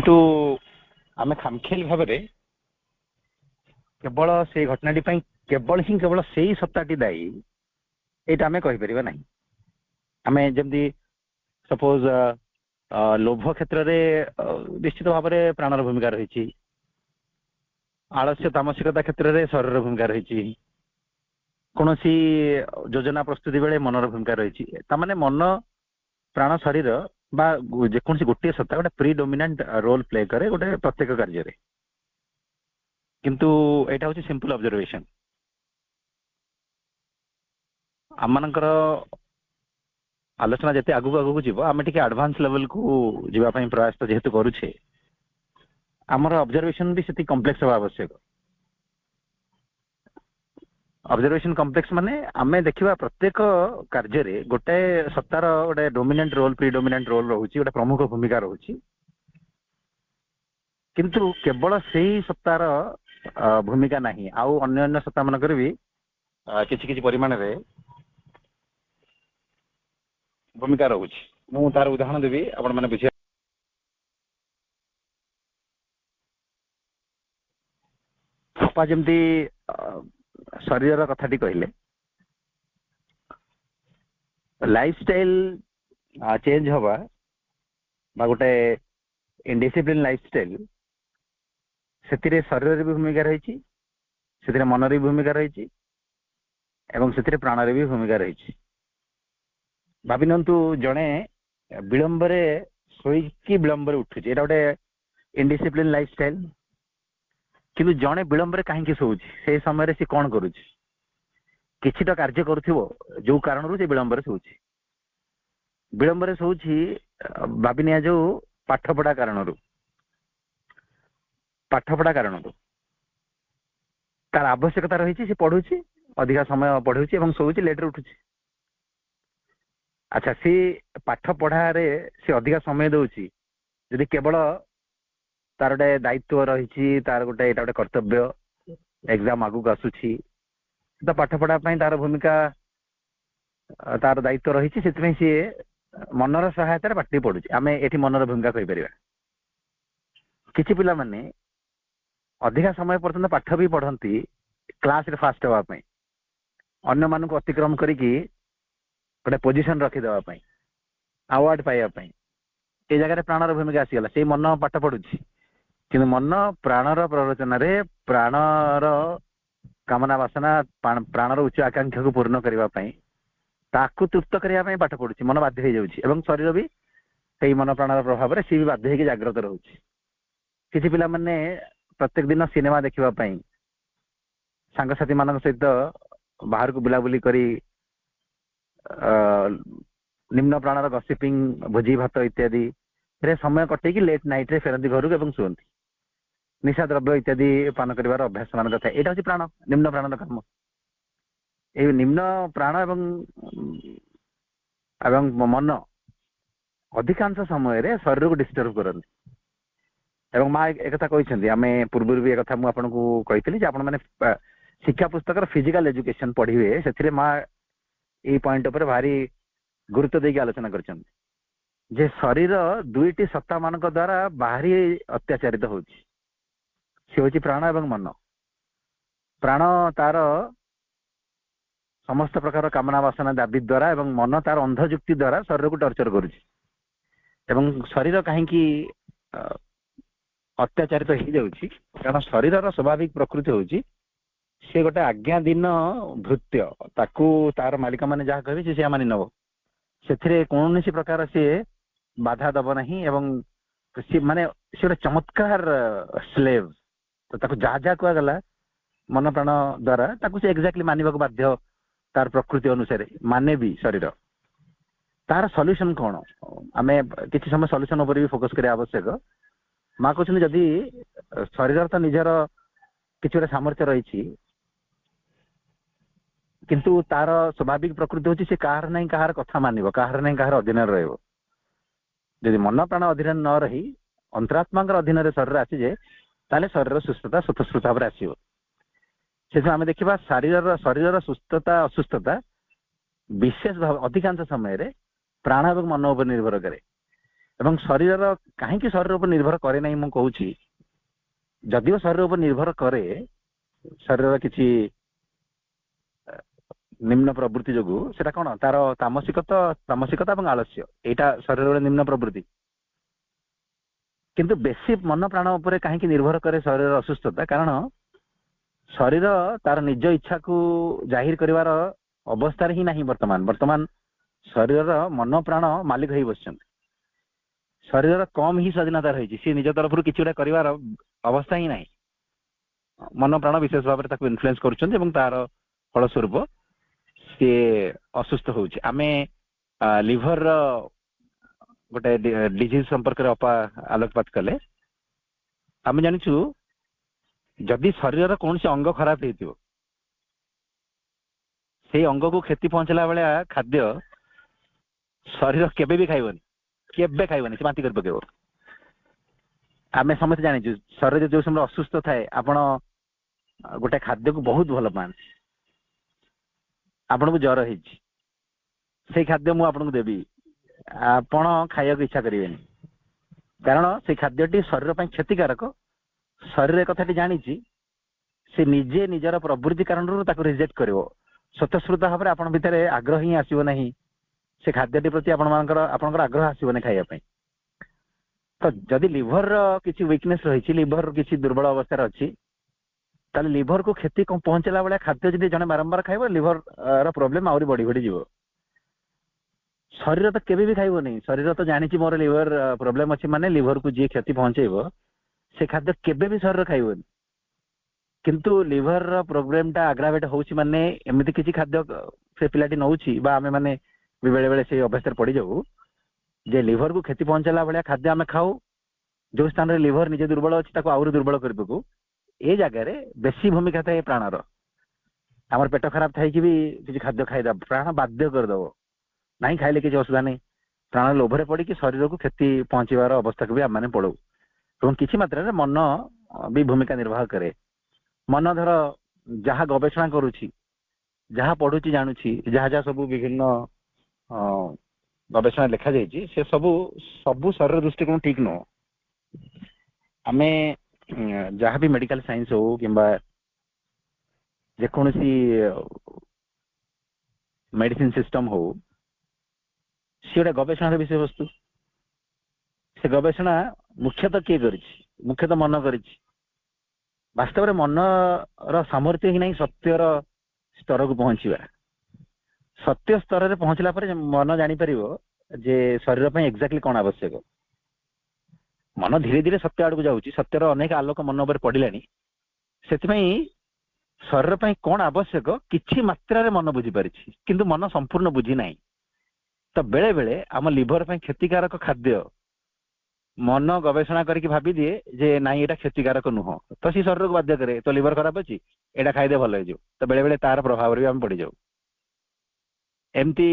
किंतु आम खामखियाली भाव में केवल से घटनाटी केवल से ही सत्ताटी दायी यहाँ आम कहीपर ना। आम जमी सपोज लोभ क्षेत्र में निश्चित भाव में प्राणर भूमिका रही, आलस्य तामसिकता क्षेत्र में शरीर भूमिका रही, कौन सी योजना प्रस्तुति बेले मनर भूमिका रही। ताने मन प्राण शरीर जेकोसी गोटे सत्ता गोटे प्रिडोमिनेंट रोल प्ले करे गोटे प्रत्येक कार्य रे। किंतु एटा होची सिंपल ऑब्जर्वेशन। आमनकर आलोचना जते आगु आगु जीव आम टिके एडवांस लेवल को जीवा पई प्रयास तो जेहेतु करूछे, आमर ऑब्जर्वेशन भी सेति कॉम्प्लेक्स होवा आवश्यक। ऑब्जर्वेशन कॉम्प्लेक्स माने आमे देखिबा प्रत्येक कार्य रे गोटे सत्तार गोटे डोमिनेंट रोल प्रिडोमिनेंट रोल रहउची, गोटे प्रमुख भूमिका रहउची। किंतु केवल सेही सत्तार भूमिका नहीं, आउ अन्य अन्य सत्ता मानकर भी किछि किछि परिमाण रे भूमिका रहउची। मु तार उदाहरण देबी आपण माने बुझिया। आपा जेमती शरीर कथाटी कहले, लाइफस्टाइल चेंज हवा बा गोटे इनडिसिप्लिन लाइफस्टाइल से शरीर भी भूमिका रही, से मन भी भूमिका रही, से प्राण भी भूमिका रही। भावी नंतु जड़े विलंब शोईकी विलंब उठुचे, यहाँ गोटे इनडिसिप्लिन लाइफस्टाइल। किंतु जड़े विलंब कहीं शोची से समय सी कौन करुच्ची, किसी तो कार्य करुथिबो जो कारण से विलंब शोची। विलंब शोची भावी निया जो पाठपढ़ा कारण तार आवश्यकता रही, से पढ़ुची अधिका समय पढ़ुची और शोची लेट उठुची। अच्छा सी पाठ पढ़ारे से अधिका समय दउची, यदि केवल तार गोटे दायित्व रही, तार गोटे गोटे कर्तव्य एग्जाम आगू आसूची, तो पाठ पढ़ा तार भूमिका तार दायित्व रही, सी मनर सहायतार पाठ पढ़ुची। आम ये मनर भूमिका कहीपर। किछि पिला माने अधिका समय पर्यंत पाठ भी पढ़ती क्लास रे फास्ट होगापी, अन्य मान को अतिक्रम करिकी गोटे पोजिशन रखीदेवाई, अवार्ड पाइबापी। ये जगह प्राणर भूमिका आसीगला, से मन पाठ पढ़ुची कि मन प्राणर प्ररोचन प्राणर कामना वासना प्राणर उच्च आकांक्षा को पूर्ण करने ताकू तृप्त करने पाठ पढ़ुची। मन बाध्य हो जाउची एवं शरीर भी से मन प्राणर प्रभाव में सी भी बाध्य होकर जाग्रत रोचे। किसी पिला माने प्रत्येक दिन सिनेमा देखा सांगसाथी मान सहित बाहर को बुलाबुली करी निम्न प्राणर गसिपिंग भोजी भात इत्यादि रे समय कटे लेट नाइट रे फेरती घर को शुंती। निशा द्रव्य इत्यादि पान कर अभ्यास मान था। यहाँ हूँ प्राण निम्न प्राणर कर्म। ये निम्न प्राण एवं मन अधिकांश समय शरीर को डिस्टर्ब करती। एवं माँ एक कहते आम पूर्व भी एक मुझे आपण मैंने शिक्षा पुस्तक फिजिकल एजुकेशन पढ़िए से माँ ये पॉइंट पर भारी गुरुत्व देकी आलोचना कर शरीर दुईटी सत्ता मान द्वारा बाहरी अत्याचारित होची। सी हूँ प्राण एवं मन। प्राण तार समस्त प्रकार कामना वासना दाबी द्वारा एवं मन तार अंधजुक्ति द्वारा शरीर को टर्चर करुच्ची। शरीर कहीं अत्याचारित हो जाउची कारण शरीर स्वाभाविक प्रकृति होची सी गोटे आज्ञाधीन भृत्य। ताकू तार मालिक मैंने जहाँ कहे सी मानि नब से कौन सी प्रकार सी बाधा दब नहीं एवं सी माने सी गोटे चमत्कार स्लेव। तो ताकू जहाँ जहाँ कहगला मन प्राण द्वारा ताकू से एक्जाक्टली मानवा बाध्य तार प्रकृति अनुसार माने भी शरीर। तार सॉल्यूशन कौन आम किसी समय सॉल्यूशन उपर भी फोकस करिया आवश्यक। माँ कहते जदि शरीर तो निजर किसी गोटे सामर्थ्य रही किंतु तार स्वाभाविक प्रकृति होची से कहार नहीं कहार कथा मानिब, कहार नहीं कहार अधीन रहिबो। यदि मन प्राण अधीन न रही अंतरात्मा अधीन शरीर आसीजे ताले शरीर सुस्थता स्वतःस्फूर्त भाव आसो। से आम देखा शरीर सुस्थता असुस्थता विशेष भाव अधिकांश समय प्राण और मन उपर निर्भर करे। ଏବଂ ଶରୀରର କାହିଁକି ଶରୀର ଉପରେ ନିର୍ଭର କରେ ନାହିଁ ମୁଁ କହୁଛି, ଯଦିଓ ଶରୀର ଉପରେ ନିର୍ଭର କରେ, ଶରୀରର କିଛି ନିମ୍ନ ପ୍ରବୃତ୍ତି ଯୋଗୁ ସେଟା କଣ ତାର ତାମସିକତା ଏବଂ ଆଳସ୍ୟ, ଏଇଟା ଶରୀରର ନିମ୍ନ ପ୍ରବୃତ୍ତି। କିନ୍ତୁ ବେଶୀ ମନ ପ୍ରାଣ ଉପରେ କାହିଁକି ନିର୍ଭର କରେ ଶରୀରର ଅସୁସ୍ଥତା? କାରଣ ଶରୀର ତାର ନିଜ ଇଚ୍ଛାକୁ ଜାହିର କରିବାର ଅବସ୍ଥାରେ ହିଁ ନାହିଁ। ବର୍ତ୍ତମାନ ଶରୀରର ମନ ପ୍ରାଣ ମାଲିକ ହେଇ ବସିଛନ୍ତି। ଶରୀରର କମ ହିଁ ସ୍ୱାଧୀନତା ରହିଛି, ସିଏ ନିଜ ତରଫରୁ କିଛି ଗୋଟେ କରିବାର ଅବସ୍ଥା ହିଁ ନାହିଁ। ମନ ପ୍ରାଣ ବିଶେଷ ଭାବରେ ତାକୁ ଇନଫ୍ଲୁଏନ୍ସ କରୁଛନ୍ତି ଏବଂ ତାର ଫଳସ୍ୱରୂପ ସିଏ ଅସୁସ୍ଥ ହଉଛି। ଆମେ ଲିଭରର ଗୋଟେ ଡିଜିଜ ସମ୍ପର୍କରେ ଆଲୋକପାତ କଲେ ଆମେ ଜାଣିଛୁ, ଯଦି ଶରୀରର କୌଣସି ଅଙ୍ଗ ଖରାପ ହେଇଥିବ, ସେଇ ଅଙ୍ଗକୁ କ୍ଷତି ପହଞ୍ଚିଲା ଭଳିଆ ଖାଦ୍ୟ ଶରୀର କେବେ ବି ଖାଇବନି, ସେ ବାନ୍ତି କରି ପକେଇବ। ଆମେ ସମସ୍ତେ ଜାଣିଛୁ, ଶରୀର ଯୋଉ ସମୟରେ ଅସୁସ୍ଥ ଥାଏ, ଆପଣ ଗୋଟେ ଖାଦ୍ୟକୁ ବହୁତ ଭଲ ପାଆନ୍ତି। ଆପଣଙ୍କୁ ଜ୍ୱର ହେଇଛି, ସେଇ ଖାଦ୍ୟ ମୁଁ ଆପଣଙ୍କୁ ଦେବି, ଆପଣ ଖାଇବାକୁ ଇଚ୍ଛା କରିବେନି, କାରଣ ସେଇ ଖାଦ୍ୟଟି ଶରୀର ପାଇଁ କ୍ଷତିକାରକ। ଶରୀର ଏ କଥାଟି ଜାଣିଛି, ସେ ନିଜେ ନିଜର ପ୍ରବୃତ୍ତି କାରଣରୁ ତାକୁ ରିଜେକ୍ଟ କରିବ। ସ୍ୱତଃସ୍ଫୂର୍ତ୍ତ ଭାବରେ ଆପଣଙ୍କ ଭିତରେ ଆଗ୍ରହ ହିଁ ଆସିବ ନାହିଁ, ସେ ଖାଦ୍ୟଟି ପ୍ରତି ଆପଣଙ୍କର ଆଗ୍ରହ ଆସିବନି ଖାଇବା ପାଇଁ। ତ ଯଦି ଲିଭରର କିଛି ୱିକନେସ୍ ରହିଛି, ଲିଭର କିଛି ଦୁର୍ବଳ ଅବସ୍ଥାରେ ଅଛି, ତାହେଲେ ଲିଭରକୁ କ୍ଷତି ପହଞ୍ଚିଲା ଭଳିଆ ଖାଦ୍ୟ ଯଦି ଜଣେ ବାରମ୍ବାର ଖାଇବ, ଲିଭର ର ପ୍ରୋବ୍ଲେମ ଆହୁରି ବଢି ଯିବ। ଶରୀର ତ କେବେ ବି ଖାଇବନି, ଶରୀର ତ ଜାଣିଛି ମୋର ଲିଭର ପ୍ରୋବ୍ଲେମ ଅଛି, ମାନେ ଲିଭରକୁ ଯିଏ କ୍ଷତି ପହଞ୍ଚେଇବ ସେ ଖାଦ୍ୟ କେବେ ବି ଶରୀର ଖାଇବନି। କିନ୍ତୁ ଲିଭରର ପ୍ରୋବ୍ଲେମଟା ଆଗ୍ରାଭେଟ ହଉଛି ମାନେ ଏମିତି କିଛି ଖାଦ୍ୟ ସେ ପିଲାଟି ନଉଛି ବା ଆମେ ମାନେ ବେଳେ ବେଳେ ସେଇ ଅବସ୍ଥାରେ ପଡିଯାଉ ଯେ ଲିଭରକୁ କ୍ଷତି ପହଞ୍ଚାଇଲା ଭଳିଆ ଖାଦ୍ୟ ଆମେ ଖାଉ, ଯୋଉ ସ୍ଥାନରେ ଲିଭର ନିଜେ ଦୁର୍ବଳ ଅଛି ତାକୁ ଆହୁରି ଦୁର୍ବଳ କରି ପକଉ। ଏ ଜାଗାରେ ବେଶୀ ଭୂମିକା ଥାଏ ପ୍ରାଣର। ଆମର ପେଟ ଖରାପ ଥାଇକି ବି କିଛି ଖାଦ୍ୟ ଖାଇଦବ, ପ୍ରାଣ ବାଧ୍ୟ କରିଦବ, ନାହିଁ ଖାଇଲେ କିଛି ଅସୁବିଧା ନାହିଁ। ପ୍ରାଣ ଲୋଭରେ ପଡିକି ଶରୀରକୁ କ୍ଷତି ପହଞ୍ଚିବାର ଅବସ୍ଥାକୁ ବି ଆମମାନେ ପଳଉ। ଏବଂ କିଛି ମାତ୍ରାରେ ମନ ବି ଭୂମିକା ନିର୍ବାହ କରେ। ମନ ଧର ଯାହା ଗବେଷଣା କରୁଛି, ଯାହା ପଢୁଛି, ଜାଣୁଛି, ଯାହା ସବୁ ବିଭିନ୍ନ ଗବେଷଣା ଲେଖାଯାଇଛି, ସେ ସବୁ ଶରୀର ଦୃଷ୍ଟିକୋଣ ଠିକ ନୁହଁ। ଆମେ ଯାହା ବି ମେଡିକାଲ ସାଇନ୍ସ ହଉ କିମ୍ବା ଯେକୌଣସି ମେଡିସିନ ସିଷ୍ଟମ ହଉ, ସେ ଗୋଟେ ଗବେଷଣାର ବିଷୟବସ୍ତୁ। ସେ ଗବେଷଣା ମୁଖ୍ୟତଃ କିଏ କରିଛି? ମୁଖ୍ୟତଃ ମନ କରିଛି। ବାସ୍ତବରେ ମନର ସାମର୍ଥ୍ୟ ହିଁ ନାହିଁ ସତ୍ୟର ସ୍ତରକୁ ପହଞ୍ଚିବା। ସତ୍ୟ ସ୍ତରରେ ପହଞ୍ଚିଲା ପରେ ମନ ଜାଣିପାରିବ ଯେ ଶରୀର ପାଇଁ ଏକ୍ଜାକ୍ଟଲି କଣ ଆବଶ୍ୟକ। ମନ ଧୀରେ ଧୀରେ ସତ୍ୟ ଆଡକୁ ଯାଉଛି, ସତ୍ୟର ଅନେକ ଆଲୋକ ମନ ଉପରେ ପଡିଲାଣି। ସେଥିପାଇଁ ଶରୀର ପାଇଁ କଣ ଆବଶ୍ୟକ କିଛି ମାତ୍ରାରେ ମନ ବୁଝିପାରିଛି, କିନ୍ତୁ ମନ ସମ୍ପୂର୍ଣ୍ଣ ବୁଝି ନାହିଁ। ତ ବେଳେ ବେଳେ ଆମ ଲିଭର ପାଇଁ କ୍ଷତିକାରକ ଖାଦ୍ୟ ମନ ଗବେଷଣା କରିକି ଭାବିଦିଏ ଯେ ନାଇଁ ଏଇଟା କ୍ଷତିକାରକ ନୁହଁ, ତ ସେ ଶରୀରକୁ ବାଧ୍ୟ କରେ, ତ ଲିଭର ଖରାପ ଅଛି ଏଇଟା ଖାଇଦେ ଭଲ ହେଇଯିବ। ତ ବେଳେ ବେଳେ ତାର ପ୍ରଭାବରେ ବି ଆମେ ପଡିଯାଉ। ଏମିତି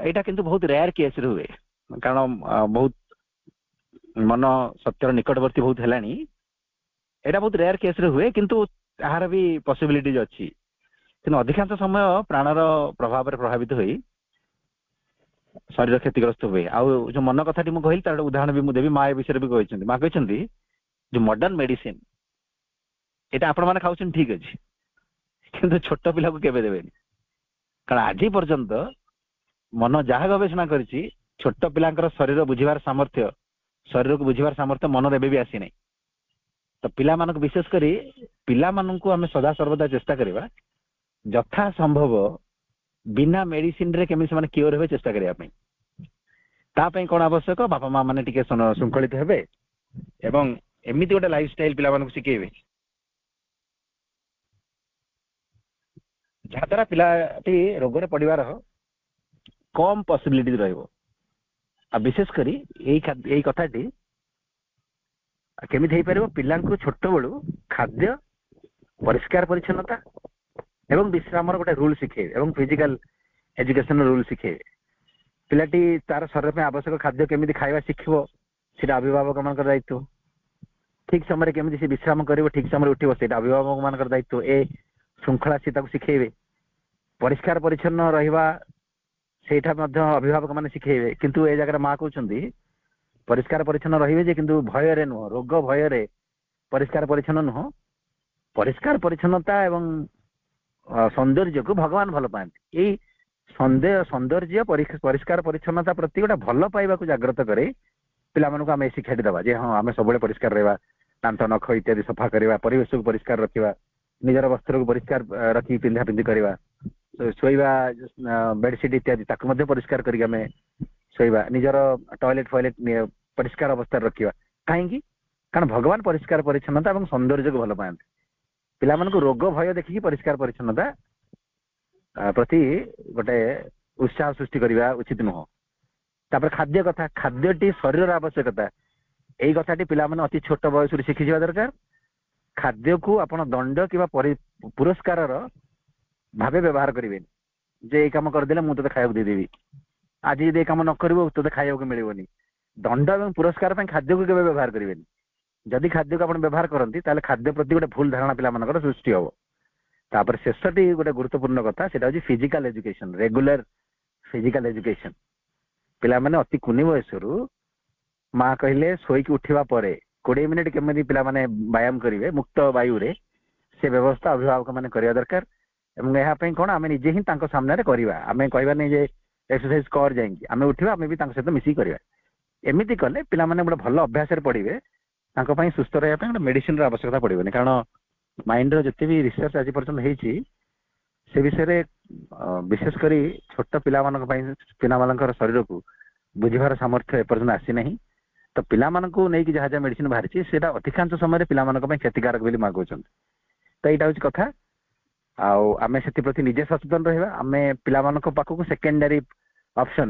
ଏଇଟା କିନ୍ତୁ ବହୁତ ରେୟାର କେସରେ ହୁଏ, କାରଣ ବହୁତ ମନ ସତ୍ୟର ନିକଟବର୍ତ୍ତୀ ବହୁତ ହେଲାଣି। ଏଇଟା ବହୁତ ରେୟାର କେସରେ ହୁଏ, କିନ୍ତୁ ଏହାର ବି ପସିବିଲିଟିଜ ଅଛି। କିନ୍ତୁ ଅଧିକାଂଶ ସମୟ ପ୍ରାଣର ପ୍ରଭାବରେ ପ୍ରଭାବିତ ହୋଇ ଶରୀର କ୍ଷତିଗ୍ରସ୍ତ ହୁଏ। ଆଉ ଯୋଉ ମନ କଥାଟି ମୁଁ କହିଲି ତାର ଗୋଟେ ଉଦାହରଣ ବି ମୁଁ ଦେବି। ମା ଏ ବିଷୟରେ ବି କହିଛନ୍ତି। ମା କହିଛନ୍ତି ଯୋଉ ମଡର୍ଣ୍ଣ ମେଡିସିନ ଏଇଟା ଆପଣମାନେ ଖାଉଛନ୍ତି ଠିକ ଅଛି, କିନ୍ତୁ ଛୋଟ ପିଲାକୁ କେବେ ଦେବେନି। କାରଣ ଆଜି ପର୍ଯ୍ୟନ୍ତ ମନ ଯାହା ଗବେଷଣା କରିଛି, ଛୋଟ ପିଲାଙ୍କର ଶରୀର ବୁଝିବାର ସାମର୍ଥ୍ୟ, ଶରୀରକୁ ବୁଝିବାର ସାମର୍ଥ୍ୟ ମନରେ ଏବେ ବି ଆସିନାହିଁ। ତ ପିଲାମାନଙ୍କୁ, ବିଶେଷ କରି ପିଲାମାନଙ୍କୁ ଆମେ ସଦାସର୍ବଦା ଚେଷ୍ଟା କରିବା ଯଥା ସମ୍ଭବ ବିନା ମେଡିସିନରେ କେମିତି ସେମାନେ କ୍ୟୁର ହେବେ ଚେଷ୍ଟା କରିବା ପାଇଁ। ତା ପାଇଁ କଣ ଆବଶ୍ୟକ? ବାପା ମା ମାନେ ଟିକେ ଶୃଙ୍ଖଳିତ ହେବେ ଏବଂ ଏମିତି ଗୋଟେ ଲାଇଫଷ୍ଟାଇଲ ପିଲାମାନଙ୍କୁ ଶିଖେଇବେ ଯାହାଦ୍ୱାରା ପିଲାଟି ରୋଗରେ ପଡିବାର କମ ପସିବିଲିଟି ରହିବ। ଆଉ ବିଶେଷ କରି ଏଇ କଥାଟି କେମିତି ହେଇପାରିବ? ପିଲାଙ୍କୁ ଛୋଟବେଳୁ ଖାଦ୍ୟ, ପରିଷ୍କାର ପରିଚ୍ଛନ୍ନତା ଏବଂ ବିଶ୍ରାମର ଗୋଟେ ରୁଲ ଶିଖେଇବେ ଏବଂ ଫିଜିକାଲ ଏଜୁକେସନ ରୁଲ ଶିଖେଇବେ। ପିଲାଟି ତାର ଶରୀର ପାଇଁ ଆବଶ୍ୟକ ଖାଦ୍ୟ କେମିତି ଖାଇବା ଶିଖିବ, ସେଇଟା ଅଭିଭାବକ ମାନଙ୍କର ଦାୟିତ୍ୱ। ଠିକ ସମୟରେ କେମିତି ସେ ବିଶ୍ରାମ କରିବ, ଠିକ ସମୟରେ ଉଠିବ, ସେଇଟା ଅଭିଭାବକ ମାନଙ୍କର ଦାୟିତ୍ୱ। ଏ ଶୃଙ୍ଖଳା ସେ ତାକୁ ଶିଖେଇବେ। ପରିଷ୍କାର ପରିଚ୍ଛନ୍ନ ରହିବା ସେଇଟା ମଧ୍ୟ ଅଭିଭାବକ ମାନେ ଶିଖେଇବେ। କିନ୍ତୁ ଏ ଜାଗାରେ ମା କହୁଛନ୍ତି ପରିଷ୍କାର ପରିଚ୍ଛନ୍ନ ରହିବେ ଯେ କିନ୍ତୁ ଭୟରେ ନୁହଁ, ରୋଗ ଭୟରେ ପରିଷ୍କାର ପରିଚ୍ଛନ୍ନ ନୁହଁ। ପରିଷ୍କାର ପରିଚ୍ଛନ୍ନତା ଏବଂ ସୌନ୍ଦର୍ଯ୍ୟକୁ ଭଗବାନ ଭଲ ପାଆନ୍ତି। ଏଇ ସୌନ୍ଦର୍ଯ୍ୟ ପରିଷ୍କାର ପରିଚ୍ଛନ୍ନତା ପ୍ରତି ଗୋଟେ ଭଲ ପାଇବାକୁ ଜାଗ୍ରତ କରେ ପିଲାମାନଙ୍କୁ ଆମେ ଶିକ୍ଷାଟି ଦେବା ଯେ ହଁ ଆମେ ସବୁବେଳେ ପରିଷ୍କାର ରହିବା, ଦାନ୍ତ ନଖ ଇତ୍ୟାଦି ସଫା କରିବା, ପରିବେଶକୁ ପରିଷ୍କାର ରଖିବା, ନିଜର ବସ୍ତ୍ରକୁ ପରିଷ୍କାର ରଖି ପିନ୍ଧା ପିନ୍ଧି କରିବା, ଶୋଇବା ବେଡସିଟ୍ ଇତ୍ୟାଦି ତାକୁ ମଧ୍ୟ ପରିଷ୍କାର କରିକି ଆମେ ଶୋଇବା, ନିଜର ଟଏଲେଟ୍ ଫଏଲେଟ୍ ପରିଷ୍କାର ଅବସ୍ଥାରେ ରଖିବା। କାହିଁକି? କାରଣ ଭଗବାନ ପରିଷ୍କାର ପରିଚ୍ଛନ୍ନତା ଏବଂ ସୌନ୍ଦର୍ଯ୍ୟକୁ ଭଲ ପାଆନ୍ତି। ପିଲାମାନଙ୍କୁ ରୋଗ ଭୟ ଦେଖିକି ପରିଷ୍କାର ପରିଚ୍ଛନ୍ନତା ପ୍ରତି ଗୋଟେ ଉତ୍ସାହ ସୃଷ୍ଟି କରିବା ଉଚିତ ନୁହଁ। ତାପରେ ଖାଦ୍ୟ କଥା, ଖାଦ୍ୟଟି ଶରୀରର ଆବଶ୍ୟକତା, ଏଇ କଥାଟି ପିଲାମାନେ ଅତି ଛୋଟ ବୟସରୁ ଶିଖିଯିବା ଦରକାର। ଖାଦ୍ୟକୁ ଆପଣ ଦଣ୍ଡ କିମ୍ବା ପୁରସ୍କାରର ଭାବେ ବ୍ୟବହାର କରିବେନି ଯେ ଏଇ କାମ କରିଦେଲେ ମୁଁ ତୋତେ ଖାଇବାକୁ ଦେଇଦେବି, ଆଜି ଯଦି ଏ କାମ ନ କରିବୁ ତୋତେ ଖାଇବାକୁ ମିଳିବନି। ଦଣ୍ଡ ଏବଂ ପୁରସ୍କାର ପାଇଁ ଖାଦ୍ୟକୁ କେବେ ବ୍ୟବହାର କରିବେନି। ଯଦି ଖାଦ୍ୟକୁ ଆପଣ ବ୍ୟବହାର କରନ୍ତି ତାହେଲେ ଖାଦ୍ୟ ପ୍ରତି ଗୋଟେ ଭୁଲ ଧାରଣା ପିଲାମାନଙ୍କର ସୃଷ୍ଟି ହବ। ତାପରେ ଶେଷଟି ଗୋଟେ ଗୁରୁତ୍ୱପୂର୍ଣ୍ଣ କଥା, ସେଟା ହଉଛି physical education, regular physical education. ପିଲାମାନେ ଅତି କୁନି ବୟସରୁ ମା କହିଲେ ଶୋଇକି ଉଠିବା ପରେ 20 ମିନିଟ୍ କେମିତି ପିଲାମାନେ ବ୍ୟାୟାମ କରିବେ ମୁକ୍ତ ବାୟୁରେ, ସେ ବ୍ୟବସ୍ଥା ଅଭିଭାବକ ମାନେ କରିବା ଦରକାର। ଏବଂ ଏହା ପାଇଁ କ'ଣ ଆମେ ନିଜେ ହିଁ ତାଙ୍କ ସାମ୍ନାରେ କରିବା, ଆମେ କହିବାନି ଯେ ଏକ୍ସରସାଇଜ କର ଯାଇକି, ଆମେ ଉଠିବା ଆମେ ବି ତାଙ୍କ ସହିତ ମିଶିକି କରିବା। ଏମିତି କଲେ ପିଲାମାନେ ଗୋଟେ ଭଲ ଅଭ୍ୟାସରେ ପଡ଼ିବେ। ତାଙ୍କ ପାଇଁ ସୁସ୍ଥ ରହିବା ପାଇଁ ଗୋଟେ ମେଡିସିନର ଆବଶ୍ୟକତା ପଡ଼ିବନି। କାରଣ ମାଇଣ୍ଡର ଯେତେ ବି ରିସର୍ଚ୍ଚ ଆଜି ପର୍ଯ୍ୟନ୍ତ ହେଇଛି ସେ ବିଷୟରେ ବିଶେଷ କରି ଛୋଟ ପିଲାମାନଙ୍କ ପାଇଁ ପିଲାମାନଙ୍କର ଶରୀରକୁ ବୁଝିବାର ସାମର୍ଥ୍ୟ ଏପର୍ଯ୍ୟନ୍ତ ଆସିନାହିଁ। ତ ପିଲାମାନଙ୍କୁ ନେଇକି ଯାହା ଯାହା ମେଡିସିନ ବାହାରିଛି ସେଇଟା ଅଧିକାଂଶ ସମୟରେ ପିଲାମାନଙ୍କ ପାଇଁ କ୍ଷତିକାରକ ବୋଲି ମା କହୁଛନ୍ତି। ତ ଏଇଟା ହଉଛି କଥା। ଆଉ ଆମେ ସେଥିପ୍ରତି ନିଜେ ସଚେତନ ରହିବା। ଆମେ ପିଲାମାନଙ୍କ ପାଖକୁ ସେକେଣ୍ଡାରୀ ଅପସନ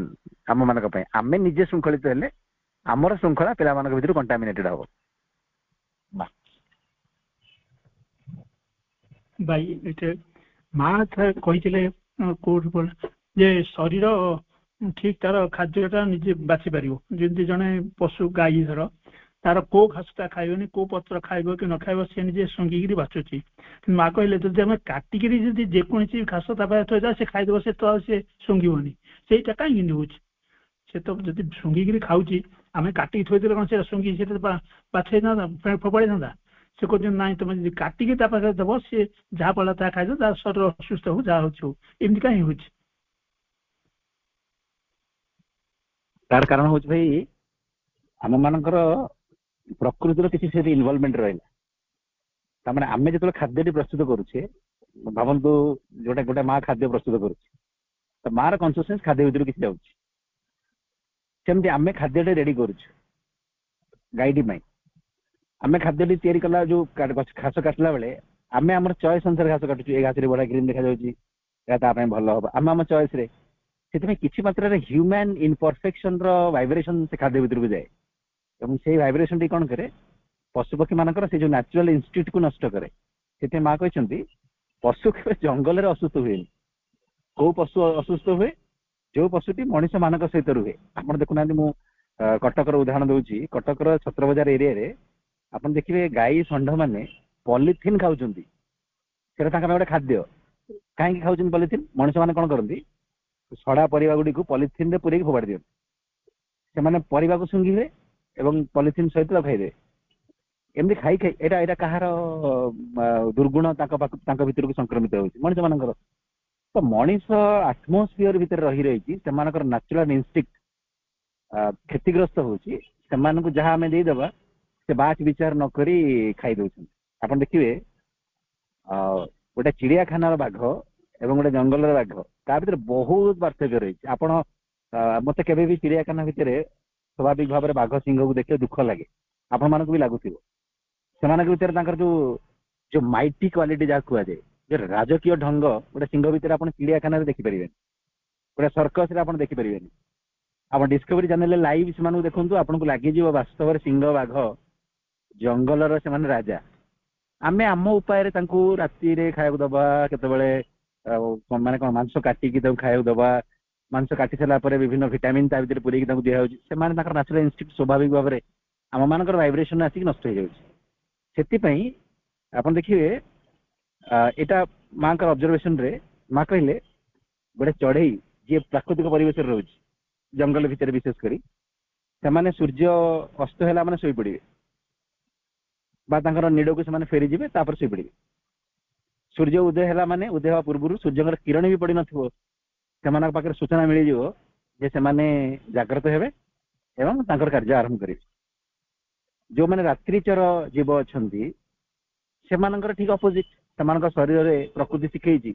ଆମମାନଙ୍କ ପାଇଁ, ଆମେ ନିଜେ ଶୃଙ୍ଖଳିତ ହେଲେ ଆମର ଶୃଙ୍ଖଳା ପିଲାମାନଙ୍କ ଭିତରୁ କଣ୍ଟାମିନେଟେଡ ହବ। ଭାଇ ଏଇଟା ମା କହିଥିଲେ କୋଉଠି ଯେ ଶରୀର ଠିକ ତାର ଖାଦ୍ୟଟା ନିଜେ ବାଛି ପାରିବ। ଯେମିତି ଜଣେ ପଶୁ ଗାଈ ଧର ତାର କୋଉ ଘାସଟା ଖାଇବନି, କୋଉ ପତ୍ର ଖାଇବ କି ନ ଖାଇବ ସେ ନିଜେ ଶୁଙ୍ଘିକିରି ବାଛୁଛି। ମା କହିଲେ ଯଦି ଆମେ କାଟିକିରି ଯଦି ଯେକୌଣସି ଘାସ ତା ପାଖରେ ଥୋଇଦବା ସେ ଖାଇଦେବ, ସେ ତ ଆଉ ସେ ଶୁଙ୍ଘିବନି। ସେଇଟା କାହିଁକି ହଉଛି? ସେ ତ ଯଦି ଶୁଙ୍ଘିକିରି ଖାଉଛି, ଆମେ କାଟିକି ଥୋଇଦେଲେ କ'ଣ ସେଟା ଶୁଙ୍ଘି ସେଟା ବାଛେଇ ଥାନ୍ତା, ଫୋପାଡ଼ି ଥାନ୍ତା? ସେ କହୁଛନ୍ତି ନାଇଁ ତମେ ଯଦି କାଟିକି ତା ପାଖରେ ଦେବ ସେ ଯାହା ପଡ଼ିଲା ତାହା ଖାଇଦେବ, ତା ଶରୀର ଅସୁସ୍ଥ ହଉ ଯାହା ହଉଛି ହଉ। ଏମିତି କାହିଁ ହଉଛି? ତାର କାରଣ ହଉଛି ଭାଇ ଆମ ମାନଙ୍କର ପ୍ରକୃତିର କିଛି ସେଠି ଇନଭଲଭମେଣ୍ଟ ରହିଲା। ତାମାନେ ଆମେ ଯେତେବେଳେ ଖାଦ୍ୟଟି ପ୍ରସ୍ତୁତ କରୁଛେ, ଭାବନ୍ତୁ ଗୋଟେ ମା ଖାଦ୍ୟ ପ୍ରସ୍ତୁତ କରୁଛି, ତ ମାର କନସିୟସନେସ୍ ଖାଦ୍ୟ ଭିତରୁ କିଛି ଯାଉଛି। ସେମିତି ଆମେ ଖାଦ୍ୟଟେ ରେଡି କରୁଛୁ ଗାଈଟି ପାଇଁ। ଆମେ ଖାଦ୍ୟଟି ତିଆରି କଲା ଯୋଉ ଘାସ କାଟିଲା ବେଳେ ଆମେ ଆମର ଚଏସ୍ ଅନୁସାରେ ଘାସ କାଟୁଛୁ। ଏ ଘାସରେ ବଢିଆ ଗ୍ରୀନ୍ ଦେଖାଯାଉଛି, ଏହା ତା ପାଇଁ ଭଲ ହବ, ଆମେ ଆମ ଚଏସ୍ ରେ। ସେଥିପାଇଁ କିଛି ମାତ୍ରାରେ ହ୍ୟୁମାନ୍ ଇନପରଫେକ୍ସନ ର ଭାଇବ୍ରେସନ ସେ ଖାଦ୍ୟ ଭିତରକୁ ଯାଏ ଏବଂ ସେଇ ଭାଇବ୍ରେସନ ଟି କ'ଣ କରେ, ପଶୁପକ୍ଷୀ ମାନଙ୍କର ସେ ଯୋଉ ନ୍ୟାଚୁରାଲ ଇନଷ୍ଟିଟ୍ୟୁଟକୁ ନଷ୍ଟ କରେ। ସେଥିପାଇଁ ମା କହିଛନ୍ତି ପଶୁ କେବେ ଜଙ୍ଗଲରେ ଅସୁସ୍ଥ ହୁଏନି। କୋଉ ପଶୁ ଅସୁସ୍ଥ ହୁଏ? ଯୋଉ ପଶୁଟି ମଣିଷ ମାନଙ୍କ ସହିତ ରୁହେ। ଆପଣ ଦେଖୁନାହାନ୍ତି, ମୁଁ କଟକର ଉଦାହରଣ ଦଉଛି। କଟକର ଛତ୍ରବଜାର ଏରିଆରେ ଆପଣ ଦେଖିବେ ଗାଈ ଷଣ୍ଢ ମାନେ ପଲିଥିନ୍ ଖାଉଛନ୍ତି। ସେଟା ତାଙ୍କ ପାଇଁ ଗୋଟେ ଖାଦ୍ୟ। କାହିଁକି ଖାଉଛନ୍ତି ପଲିଥିନ୍? ମଣିଷ ମାନେ କ'ଣ କରନ୍ତି, ସଢା ପରିବା ଗୁଡ଼ିକୁ ପଲିଥିନ୍ ରେ ପୁରେଇକି ଫୋପାଡ଼ି ଦିଅନ୍ତି। ସେମାନେ ପରିବାକୁ ଶୁଙ୍ଘିବେ ଏବଂ ପଲିଥିନ୍ ସହିତ ତାକୁ ଖାଇଦେବେ। ଏମିତି ଖାଇ ଖାଇ ଏଇଟା କାହାର ଦୁର୍ଗୁଣ ତାଙ୍କ ଭିତରକୁ ସଂକ୍ରମିତ ହେଉଛି? ମଣିଷ ମାନଙ୍କର। ତ ମଣିଷ ଆଟମୋସ୍ଫିୟର ଭିତରେ ରହିକି ସେମାନଙ୍କର ନ୍ୟାଚୁରାଲ ଇନଷ୍ଟିକ୍ଟ କ୍ଷତିଗ୍ରସ୍ତ ହଉଛି। ସେମାନଙ୍କୁ ଯାହା ଆମେ ଦେଇଦେବା ସେ ବାଛ ବିଚାର ନ କରି ଖାଇ ଦଉଛନ୍ତି। ଆପଣ ଦେଖିବେ ଗୋଟେ ଚିଡ଼ିଆଖାନାର ବାଘ ଏବଂ ଗୋଟେ ଜଙ୍ଗଲର ବାଘ, ତା ଭିତରେ ବହୁତ ପାର୍ଥକ୍ୟ ରହିଛି। ଆପଣ ମତେ କେବେ ବି ଚିଡ଼ିଆଖାନା ଭିତରେ ସ୍ୱାଭାବିକ ଭାବରେ ବାଘ ସିଂହକୁ ଦେଖିଲେ ଦୁଃଖ ଲାଗେ, ଆପଣ ମାନଙ୍କୁ ବି ଲାଗୁଥିବ। ସେମାନଙ୍କ ଭିତରେ ତାଙ୍କର ଯୋଉ ମାଇଟି କ୍ୱାଲିଟି ଯାହା କୁହାଯାଏ, ଯୋଉ ରାଜକୀୟ ଢଙ୍ଗ ଗୋଟେ ସିଂହ ଭିତରେ ଆପଣ ଚିଡ଼ିଆଖାନାରେ ଦେଖିପାରିବେନି, ଗୋଟେ ସର୍କସରେ ଆପଣ ଦେଖିପାରିବେନି। ଆପଣ ଡିସ୍କଭରୀ ଚ୍ୟାନେଲରେ ଲାଇଭ ସେମାନଙ୍କୁ ଦେଖନ୍ତୁ, ଆପଣଙ୍କୁ ଲାଗିଯିବ ବାସ୍ତବରେ ସିଂହ ବାଘ ଜଙ୍ଗଲର ସେମାନେ ରାଜା। ଆମେ ଆମ ଉପାୟରେ ତାଙ୍କୁ ରାତିରେ ଖାଇବାକୁ ଦବା, କେତେବେଳେ ମାନେ କ'ଣ ମାଂସ କାଟିକି ତାଙ୍କୁ ଖାଇବାକୁ ଦବା, ମାଂସ କାଟି ସାରିଲା ପରେ ବିଭିନ୍ନ ଭିଟାମିନ୍ ତା ଭିତରେ ପୁରେଇକି ତାଙ୍କୁ ଦିଆଯାଉଛି। ସେମାନେ ତାଙ୍କର ନ୍ୟାଚୁରାଲ ଇନଷ୍ଟିକ୍ଟ ସ୍ୱାଭାବିକ ଭାବରେ ଆମ ମାନଙ୍କର ଭାଇବ୍ରେସନ ଆସିକି ନଷ୍ଟ ହେଇଯାଉଛି। ସେଥିପାଇଁ ଆପଣ ଦେଖିବେ ଏଇଟା ମାଙ୍କର ଅବଜରଭେସନରେ ମା କହିଲେ ଗୋଟେ ଚଢେଇ ଯିଏ ପ୍ରାକୃତିକ ପରିବେଶରେ ରହୁଛି, ଜଙ୍ଗଲ ଭିତରେ ବିଶେଷ କରି, ସେମାନେ ସୂର୍ଯ୍ୟ ଅସ୍ତ ହେଲା ମାନେ ଶୋଇପଡ଼ିବେ ବା ତାଙ୍କର ନିଡ଼କୁ ସେମାନେ ଫେରିଯିବେ, ତାପରେ ଶୋଇପଡ଼ିବେ। ସୂର୍ଯ୍ୟ ଉଦୟ ହେଲା ମାନେ ଉଦୟ ହେବା ପୂର୍ବରୁ ସୂର୍ଯ୍ୟଙ୍କର କିରଣ ବି ପଡ଼ିନଥିବ, ସେମାନଙ୍କ ପାଖରେ ସୂଚନା ମିଳିଯିବ ଯେ ସେମାନେ ଜାଗ୍ରତ ହେବେ ଏବଂ ତାଙ୍କର କାର୍ଯ୍ୟ ଆରମ୍ଭ କରିବେ। ଯୋଉମାନେ ରାତ୍ରିଚର ଜୀବ ଅଛନ୍ତି ସେମାନଙ୍କର ଠିକ ଅପୋଜିଟ, ସେମାନଙ୍କ ଶରୀରରେ ପ୍ରକୃତି ଶିଖେଇଛି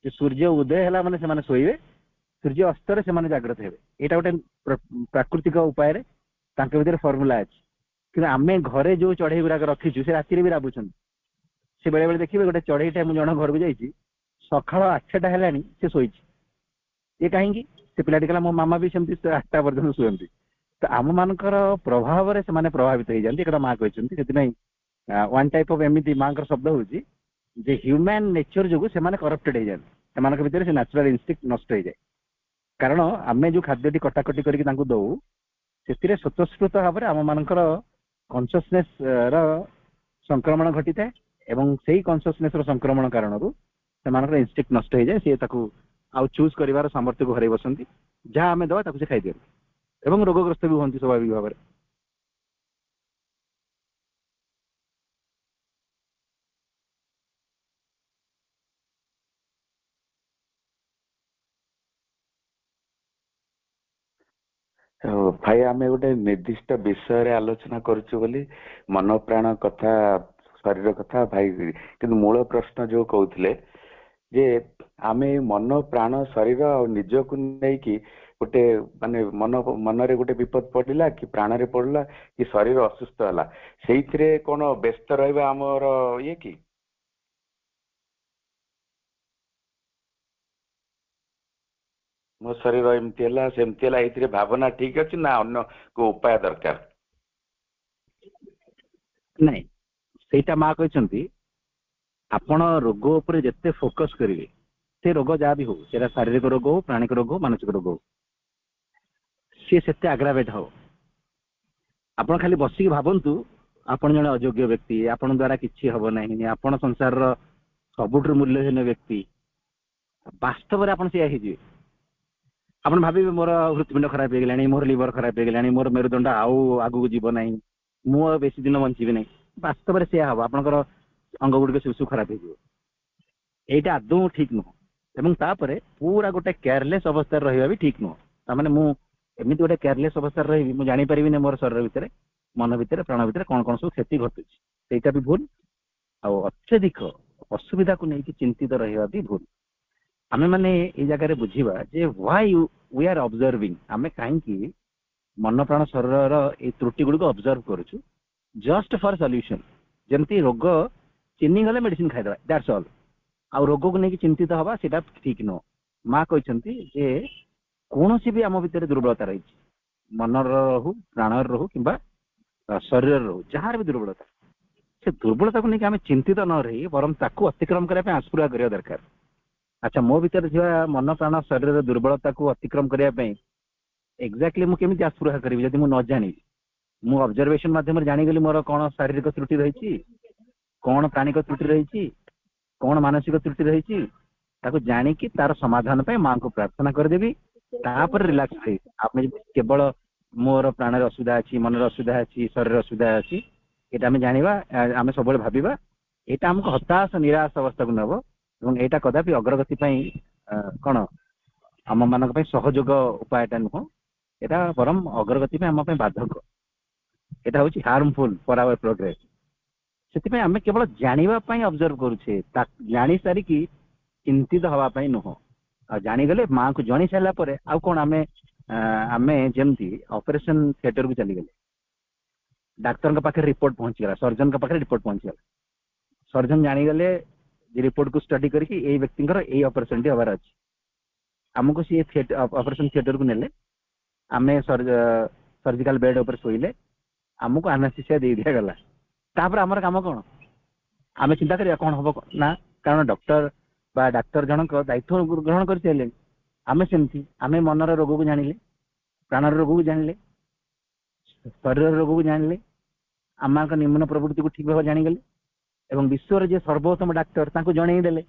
ଯେ ସୂର୍ଯ୍ୟ ଉଦୟ ହେଲା ମାନେ ସେମାନେ ଶୋଇବେ, ସୂର୍ଯ୍ୟ ଅସ୍ତରେ ସେମାନେ ଜାଗ୍ରତ ହେବେ। ଏଇଟା ଗୋଟେ ପ୍ରାକୃତିକ ଉପାୟରେ ତାଙ୍କ ଭିତରେ ଫର୍ମୁଲା ଅଛି। କିନ୍ତୁ ଆମେ ଘରେ ଯୋଉ ଚଢ଼େଇ ଗୁଡାକ ରଖିଛୁ ସେ ରାତିରେ ବି ରାବୁଛନ୍ତି। ସେ ବେଳେ ବେଳେ ଦେଖିବେ ଗୋଟେ ଚଢ଼େଇଟା, ମୁଁ ଜଣ ଘରକୁ ଯାଇଛି, ସକାଳ 8ଟା ହେଲାଣି ସେ ଶୋଇଛି। ଏ କାହିଁକି? ସେ ପିଲାଟି କହିଲା ମୋ ମାମା ବି ସେମିତି 8ଟା ପର୍ଯ୍ୟନ୍ତ ଶୁଅନ୍ତି। ତ ଆମ ମାନଙ୍କର ପ୍ରଭାବରେ ସେମାନେ ପ୍ରଭାବିତ ହେଇଯାନ୍ତି, ଏକଥା ମା କହିଛନ୍ତି। ସେଥିପାଇଁ ୱାନ୍ ଟାଇପ୍ ଅଫ୍ ଏମିତି ମାଙ୍କର ଶବ୍ଦ ହଉଛି ଯେ ହ୍ୟୁମାନ୍ ନେଚର ଯୋଗୁଁ ସେମାନେ କରପ୍ଟେଡ୍ ହେଇଯାନ୍ତି, ସେମାନଙ୍କ ଭିତରେ ସେ ନ୍ୟାଚୁରାଲ ଇନଷ୍ଟିକ୍ଟ ନଷ୍ଟ ହେଇଯାଏ। କାରଣ ଆମେ ଯୋଉ ଖାଦ୍ୟଟି କଟାକଟି କରିକି ତାଙ୍କୁ ଦଉ ସେଥିରେ ସ୍ୱତଃସ୍ଫୂର୍ତ୍ତ ଭାବରେ ଆମ ମାନଙ୍କର କନସିୟସନେସ୍ ର ସଂକ୍ରମଣ ଘଟିଥାଏ ଏବଂ ସେଇ କନସିୟସନେସ୍ ର ସଂକ୍ରମଣ କାରଣରୁ ସେମାନଙ୍କର ଇନଷ୍ଟିକ୍ଟ ନଷ୍ଟ ହେଇଯାଏ। ସେ ତାକୁ ଆଉ ଚୁଜ୍ କରିବାର ସାମର୍ଥ୍ୟକୁ ହରାଇ ବସନ୍ତି, ଯାହା ଆମେ ଦେବା ତାକୁ ସେ ଖାଇଦିଅନ୍ତି ଏବଂ ରୋଗଗ୍ରସ୍ତ ବି ହୁଅନ୍ତି ସ୍ୱାଭାବିକ ଭାବରେ। ଭାଇ ଆମେ ଗୋଟେ ନିର୍ଦ୍ଦିଷ୍ଟ ବିଷୟରେ ଆଲୋଚନା କରୁଛୁ ବୋଲି ମନ ପ୍ରାଣ କଥା, ଶରୀର କଥା ଭାଇ, କିନ୍ତୁ ମୂଳ ପ୍ରଶ୍ନ ଯୋଉ କହୁଥିଲେ ଯେ ଆମେ ମନ ପ୍ରାଣ ଶରୀର ଆଉ ନିଜକୁ ନେଇକି ଗୋଟେ ମାନେ ମନରେ ଗୋଟେ ବିପଦ ପଡିଲା କି ପ୍ରାଣରେ ପଡିଲା କି ଶରୀର ଅସୁସ୍ଥ ହେଲା, ସେଇଥିରେ କଣ ବ୍ୟସ୍ତ ରହିବା ଆମର ଇଏ କି? ମୋ ଶରୀର ଏମିତି ହେଲା ସେମିତି ହେଲା, ଏଇଥିରେ ଭାବନା ଠିକ ଅଛି ନା ଅନ୍ୟ କୋଉ ଉପାୟ ଦରକାର? ନାଇଁ, ସେଇଟା ମା କହିଛନ୍ତି ଆପଣ ରୋଗ ଉପରେ ଯେତେ ଫୋକସ କରିବେ, ସେ ରୋଗ ଯାହା ବି ହଉ, ସେଟା ଶାରୀରିକ ରୋଗ ହଉ, ପ୍ରାଣିକ ରୋଗ ହଉ, ମାନସିକ ରୋଗ ହଉ, ସିଏ ସେତେ ଆଗ୍ରାଭେଟ୍ ହବ। ଆପଣ ଖାଲି ବସିକି ଭାବନ୍ତୁ ଆପଣ ଜଣେ ଅଯୋଗ୍ୟ ବ୍ୟକ୍ତି, ଆପଣଙ୍କ ଦ୍ୱାରା କିଛି ହବ ନାହିଁ, ଆପଣ ସଂସାରର ସବୁଠାରୁ ମୂଲ୍ୟହୀନ ବ୍ୟକ୍ତି, ବାସ୍ତବରେ ଆପଣ ସେଇଆ ହେଇଯିବେ। ଆପଣ ଭାବିବେ ମୋର ହୃତ୍ପିଣ୍ଡ ଖରାପ ହେଇଗଲାଣି, ମୋର ଲିଭର ଖରାପ ହେଇଗଲାଣି, ମୋର ମେରୁଦଣ୍ଡ ଆଉ ଆଗକୁ ଯିବ ନାହିଁ, ମୁଁ ଆଉ ବେଶୀ ଦିନ ବଞ୍ଚିବି ନାହିଁ। ବାସ୍ତବରେ ସେଇଆ ହବ, ଆପଣଙ୍କର ଅଙ୍ଗ ଗୁଡ଼ିକ ସବୁ ଖରାପ ହେଇଯିବ। এইটা আদৌ ঠিক নୁହଁ। এবং তাପରେ পুরা ଗୋଟେ କେୟାରଲେସ୍ ଅବସ୍ଥାରେ ରହିବା ବି ଠିକ ନୁହଁ। ତାମାନେ ମୁଁ ଏମିତି ଗୋଟେ କେୟାରଲେସ୍ ଅବସ୍ଥାରେ ରହିବି, ମୁଁ ଜାଣିପାରିବିନି ମୋର ଶରୀର ଭିତରେ, ମନ ଭିତରେ, ପ୍ରାଣ ଭିତରେ କଣ କଣ ସବୁ କ୍ଷତି ଘଟୁଛି, ସେଇଟା ବି ଭୁଲ। ଆଉ ଅତ୍ୟଧିକ ଅସୁବିଧାକୁ ନେଇକି ଚିନ୍ତିତ ରହିବା ବି ଭୁଲ। ଆମେ ମାନେ ଏଇ ଜାଗାରେ ବୁଝିବା ଯେ ହ୍ୱାଇ वी आर ଅବଜର୍ଭିଂ, ଆମେ କାହିଁକି ମନ ପ୍ରାଣ ଶରୀରର ଏଇ ତ୍ରୁଟି ଗୁଡ଼ିକୁ ଅବଜର୍ଭ କରୁଛୁ ଜଷ୍ଟ ଫର୍ ସଲ୍ୟୁସନ। ଯେମିତି ରୋଗ ଚିହ୍ନି ଗଲେ ମେଡିସିନ ଖାଇଦେବା, ଦ୍ୟାଟ୍ସ ଅଲ୍। ଆଉ ରୋଗକୁ ନେଇକି ଚିନ୍ତିତ ହବା ସେଟା ଠିକ ନୁହଁ। ମା କହିଛନ୍ତି ଯେ କୌଣସି ବି ଆମ ଭିତରେ ଦୁର୍ବଳତା ରହିଛି, ମନର ରହୁ, ପ୍ରାଣର ରହୁ କିମ୍ବା ଶରୀରର ରହୁ, ଯାହାର ବି ଦୁର୍ବଳତା, ସେ ଦୁର୍ବଳତାକୁ ନେଇକି ଆମେ ଚିନ୍ତିତ ନ ରହି ବରଂ ତାକୁ ଅତିକ୍ରମ କରିବା ପାଇଁ ଆସ୍ପୃହା କରିବା ଦରକାର। ଆଚ୍ଛା, ମୋ ଭିତରେ ଥିବା ମନ ପ୍ରାଣ ଶରୀରର ଦୁର୍ବଳତାକୁ ଅତିକ୍ରମ କରିବା ପାଇଁ ଏକ୍ଜାକ୍ଟଲି ମୁଁ କେମିତି ଆସ୍ପୃହା କରିବି ଯଦି ମୁଁ ନ ଜାଣିବି? ମୁଁ ଅବଜରଭେସନ ମାଧ୍ୟମରେ ଜାଣିଗଲି ମୋର କଣ ଶାରୀରିକ ତ୍ରୁଟି ରହିଛି, କଣ ପ୍ରାଣିକ ତ୍ରୁଟି ରହିଛି, କଣ ମାନସିକ ତ୍ରୁଟି ରହିଛି, ତାକୁ ଜାଣିକି ତାର ସମାଧାନ ପାଇଁ ମାଙ୍କୁ ପ୍ରାର୍ଥନା କରିଦେବି, ତାପରେ ରିଲାକ୍ସ ରହିବି। ଆମେ କେବଳ ମୋର ପ୍ରାଣରେ ଅସୁବିଧା ଅଛି, ମନରେ ଅସୁବିଧା ଅଛି, ଶରୀରରେ ଅସୁବିଧା ଅଛି, ଏଇଟା ଆମେ ଜାଣିବା, ଆମେ ସବୁବେଳେ ଭାବିବା, ଏଇଟା ଆମକୁ ହତାଶ ନିରାଶ ଅବସ୍ଥାକୁ ନେବ ଏବଂ ଏଇଟା କଦାପି ଅଗ୍ରଗତି ପାଇଁ କଣ ଆମ ମାନଙ୍କ ପାଇଁ ସହଯୋଗ ଉପାୟଟା ନୁହଁ, এটা ବରଂ ଅଗ୍ରଗତି ପାଇଁ ଆମ ପାଇଁ ବାଧକ। এটা ହଉଛି ହାର୍ମଫୁଲ ଫର ଆୱାର ପ୍ରୋଗ୍ରେସ। ସେଥିପାଇଁ ଆମେ କେବଳ ଜାଣିବା ପାଇଁ ଅବଜର୍ଭ କରୁଛେ, ଜାଣି ସାରିକି ଚିନ୍ତିତ ହବା ପାଇଁ ନୁହଁ। ଆଉ ଜାଣିଗଲେ ମାଙ୍କୁ ଜଣେଇ ସାରିଲା ପରେ ଆଉ କଣ ଆମେ ଯେମିତି ଅପରେସନ ଥିଏଟରକୁ ଚାଲିଗଲେ, ଡାକ୍ତରଙ୍କ ପାଖରେ ରିପୋର୍ଟ ପହଞ୍ଚିଗଲା, ସର୍ଜନଙ୍କ ପାଖରେ ରିପୋର୍ଟ ପହଞ୍ଚିଗଲା, ସର୍ଜନ ଜାଣିଗଲେ ରିପୋର୍ଟକୁ ଷ୍ଟଡି କରିକି ଏଇ ବ୍ୟକ୍ତିଙ୍କର ଏଇ ଅପରେସନଟି ହବାର ଅଛି, ଆମକୁ ସିଏ ଅପରେସନ ଥିଏଟରକୁ ନେଲେ, ଆମେ ସର୍ଜିକାଲ ବେଡ୍ ଉପରେ ଶୋଇଲେ, ଆମକୁ ଆନାସ୍ଥେସିଆ ଦେଇ ଦିଆଗଲା। ତାପରେ ଆମର କାମ କଣ? ଆମେ ଚିନ୍ତା କରିବା କଣ ହବ ନା, କାରଣ ଡକ୍ଟର ବା ଡାକ୍ତର ଜଣଙ୍କ ଦାୟିତ୍ୱ ଗ୍ରହଣ କରିସାରିଲେଣି। ଆମେ ସେମିତି, ଆମେ ମନର ରୋଗକୁ ଜାଣିଲେ, ପ୍ରାଣର ରୋଗକୁ ଜାଣିଲେ, ଶରୀରର ରୋଗକୁ ଜାଣିଲେ, ଆମମାନଙ୍କ ନିମ୍ନ ପ୍ରବୃତ୍ତିକୁ ଠିକ ଭାବରେ ଜାଣିଗଲେ ଏବଂ ବିଶ୍ୱରେ ଯିଏ ସର୍ବୋତ୍ତମ ଡାକ୍ତର ତାଙ୍କୁ ଜଣେଇ ଦେଲେ।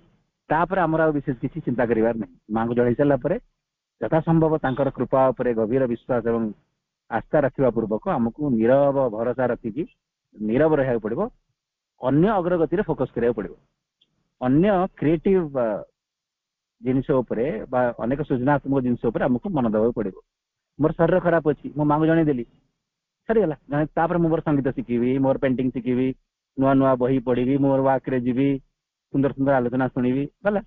ତାପରେ ଆମର ଆଉ ବିଶେଷ କିଛି ଚିନ୍ତା କରିବାର ନାହିଁ। ମାଙ୍କୁ ଜଣେଇ ସାରିଲା ପରେ ଯଥାସମ୍ଭବ ତାଙ୍କର କୃପା ଉପରେ ଗଭୀର ବିଶ୍ୱାସ ଏବଂ ଆସ୍ଥା ରଖିବା ପୂର୍ବକ ଆମକୁ ନିରବ ଭରସା ରଖିକି ନିରବ ରହିବାକୁ ପଡିବ। ଅନ୍ୟ ଅଗ୍ରଗତିରେ ଫୋକସ କରିବାକୁ ପଡିବ। ଅନ୍ୟ କ୍ରିଏଟିଭ ଜିନିଷ ଉପରେ ବା ଅନେକ ସୃଜନାତ୍ମକ ଜିନିଷ ଉପରେ ଆମକୁ ମନ ଦେବାକୁ ପଡିବ। ମୋର ଶରୀର ଖରାପ ଅଛି, ମୋ ମାଙ୍କୁ ଜଣେଇଦେଲି, ସରିଗଲା। ତାପରେ ମୁଁ ମୋର ସଙ୍ଗୀତ ଶିଖିବି, ମୋର ପେଣ୍ଟିଂ ଶିଖିବି, ନୂଆ ନୂଆ ବହି ପଢିବି, ମୋର ୱାର୍କରେ ଯିବି, ସୁନ୍ଦର ସୁନ୍ଦର ଆଲୋଚନା ଶୁଣିବି, ଗଲା।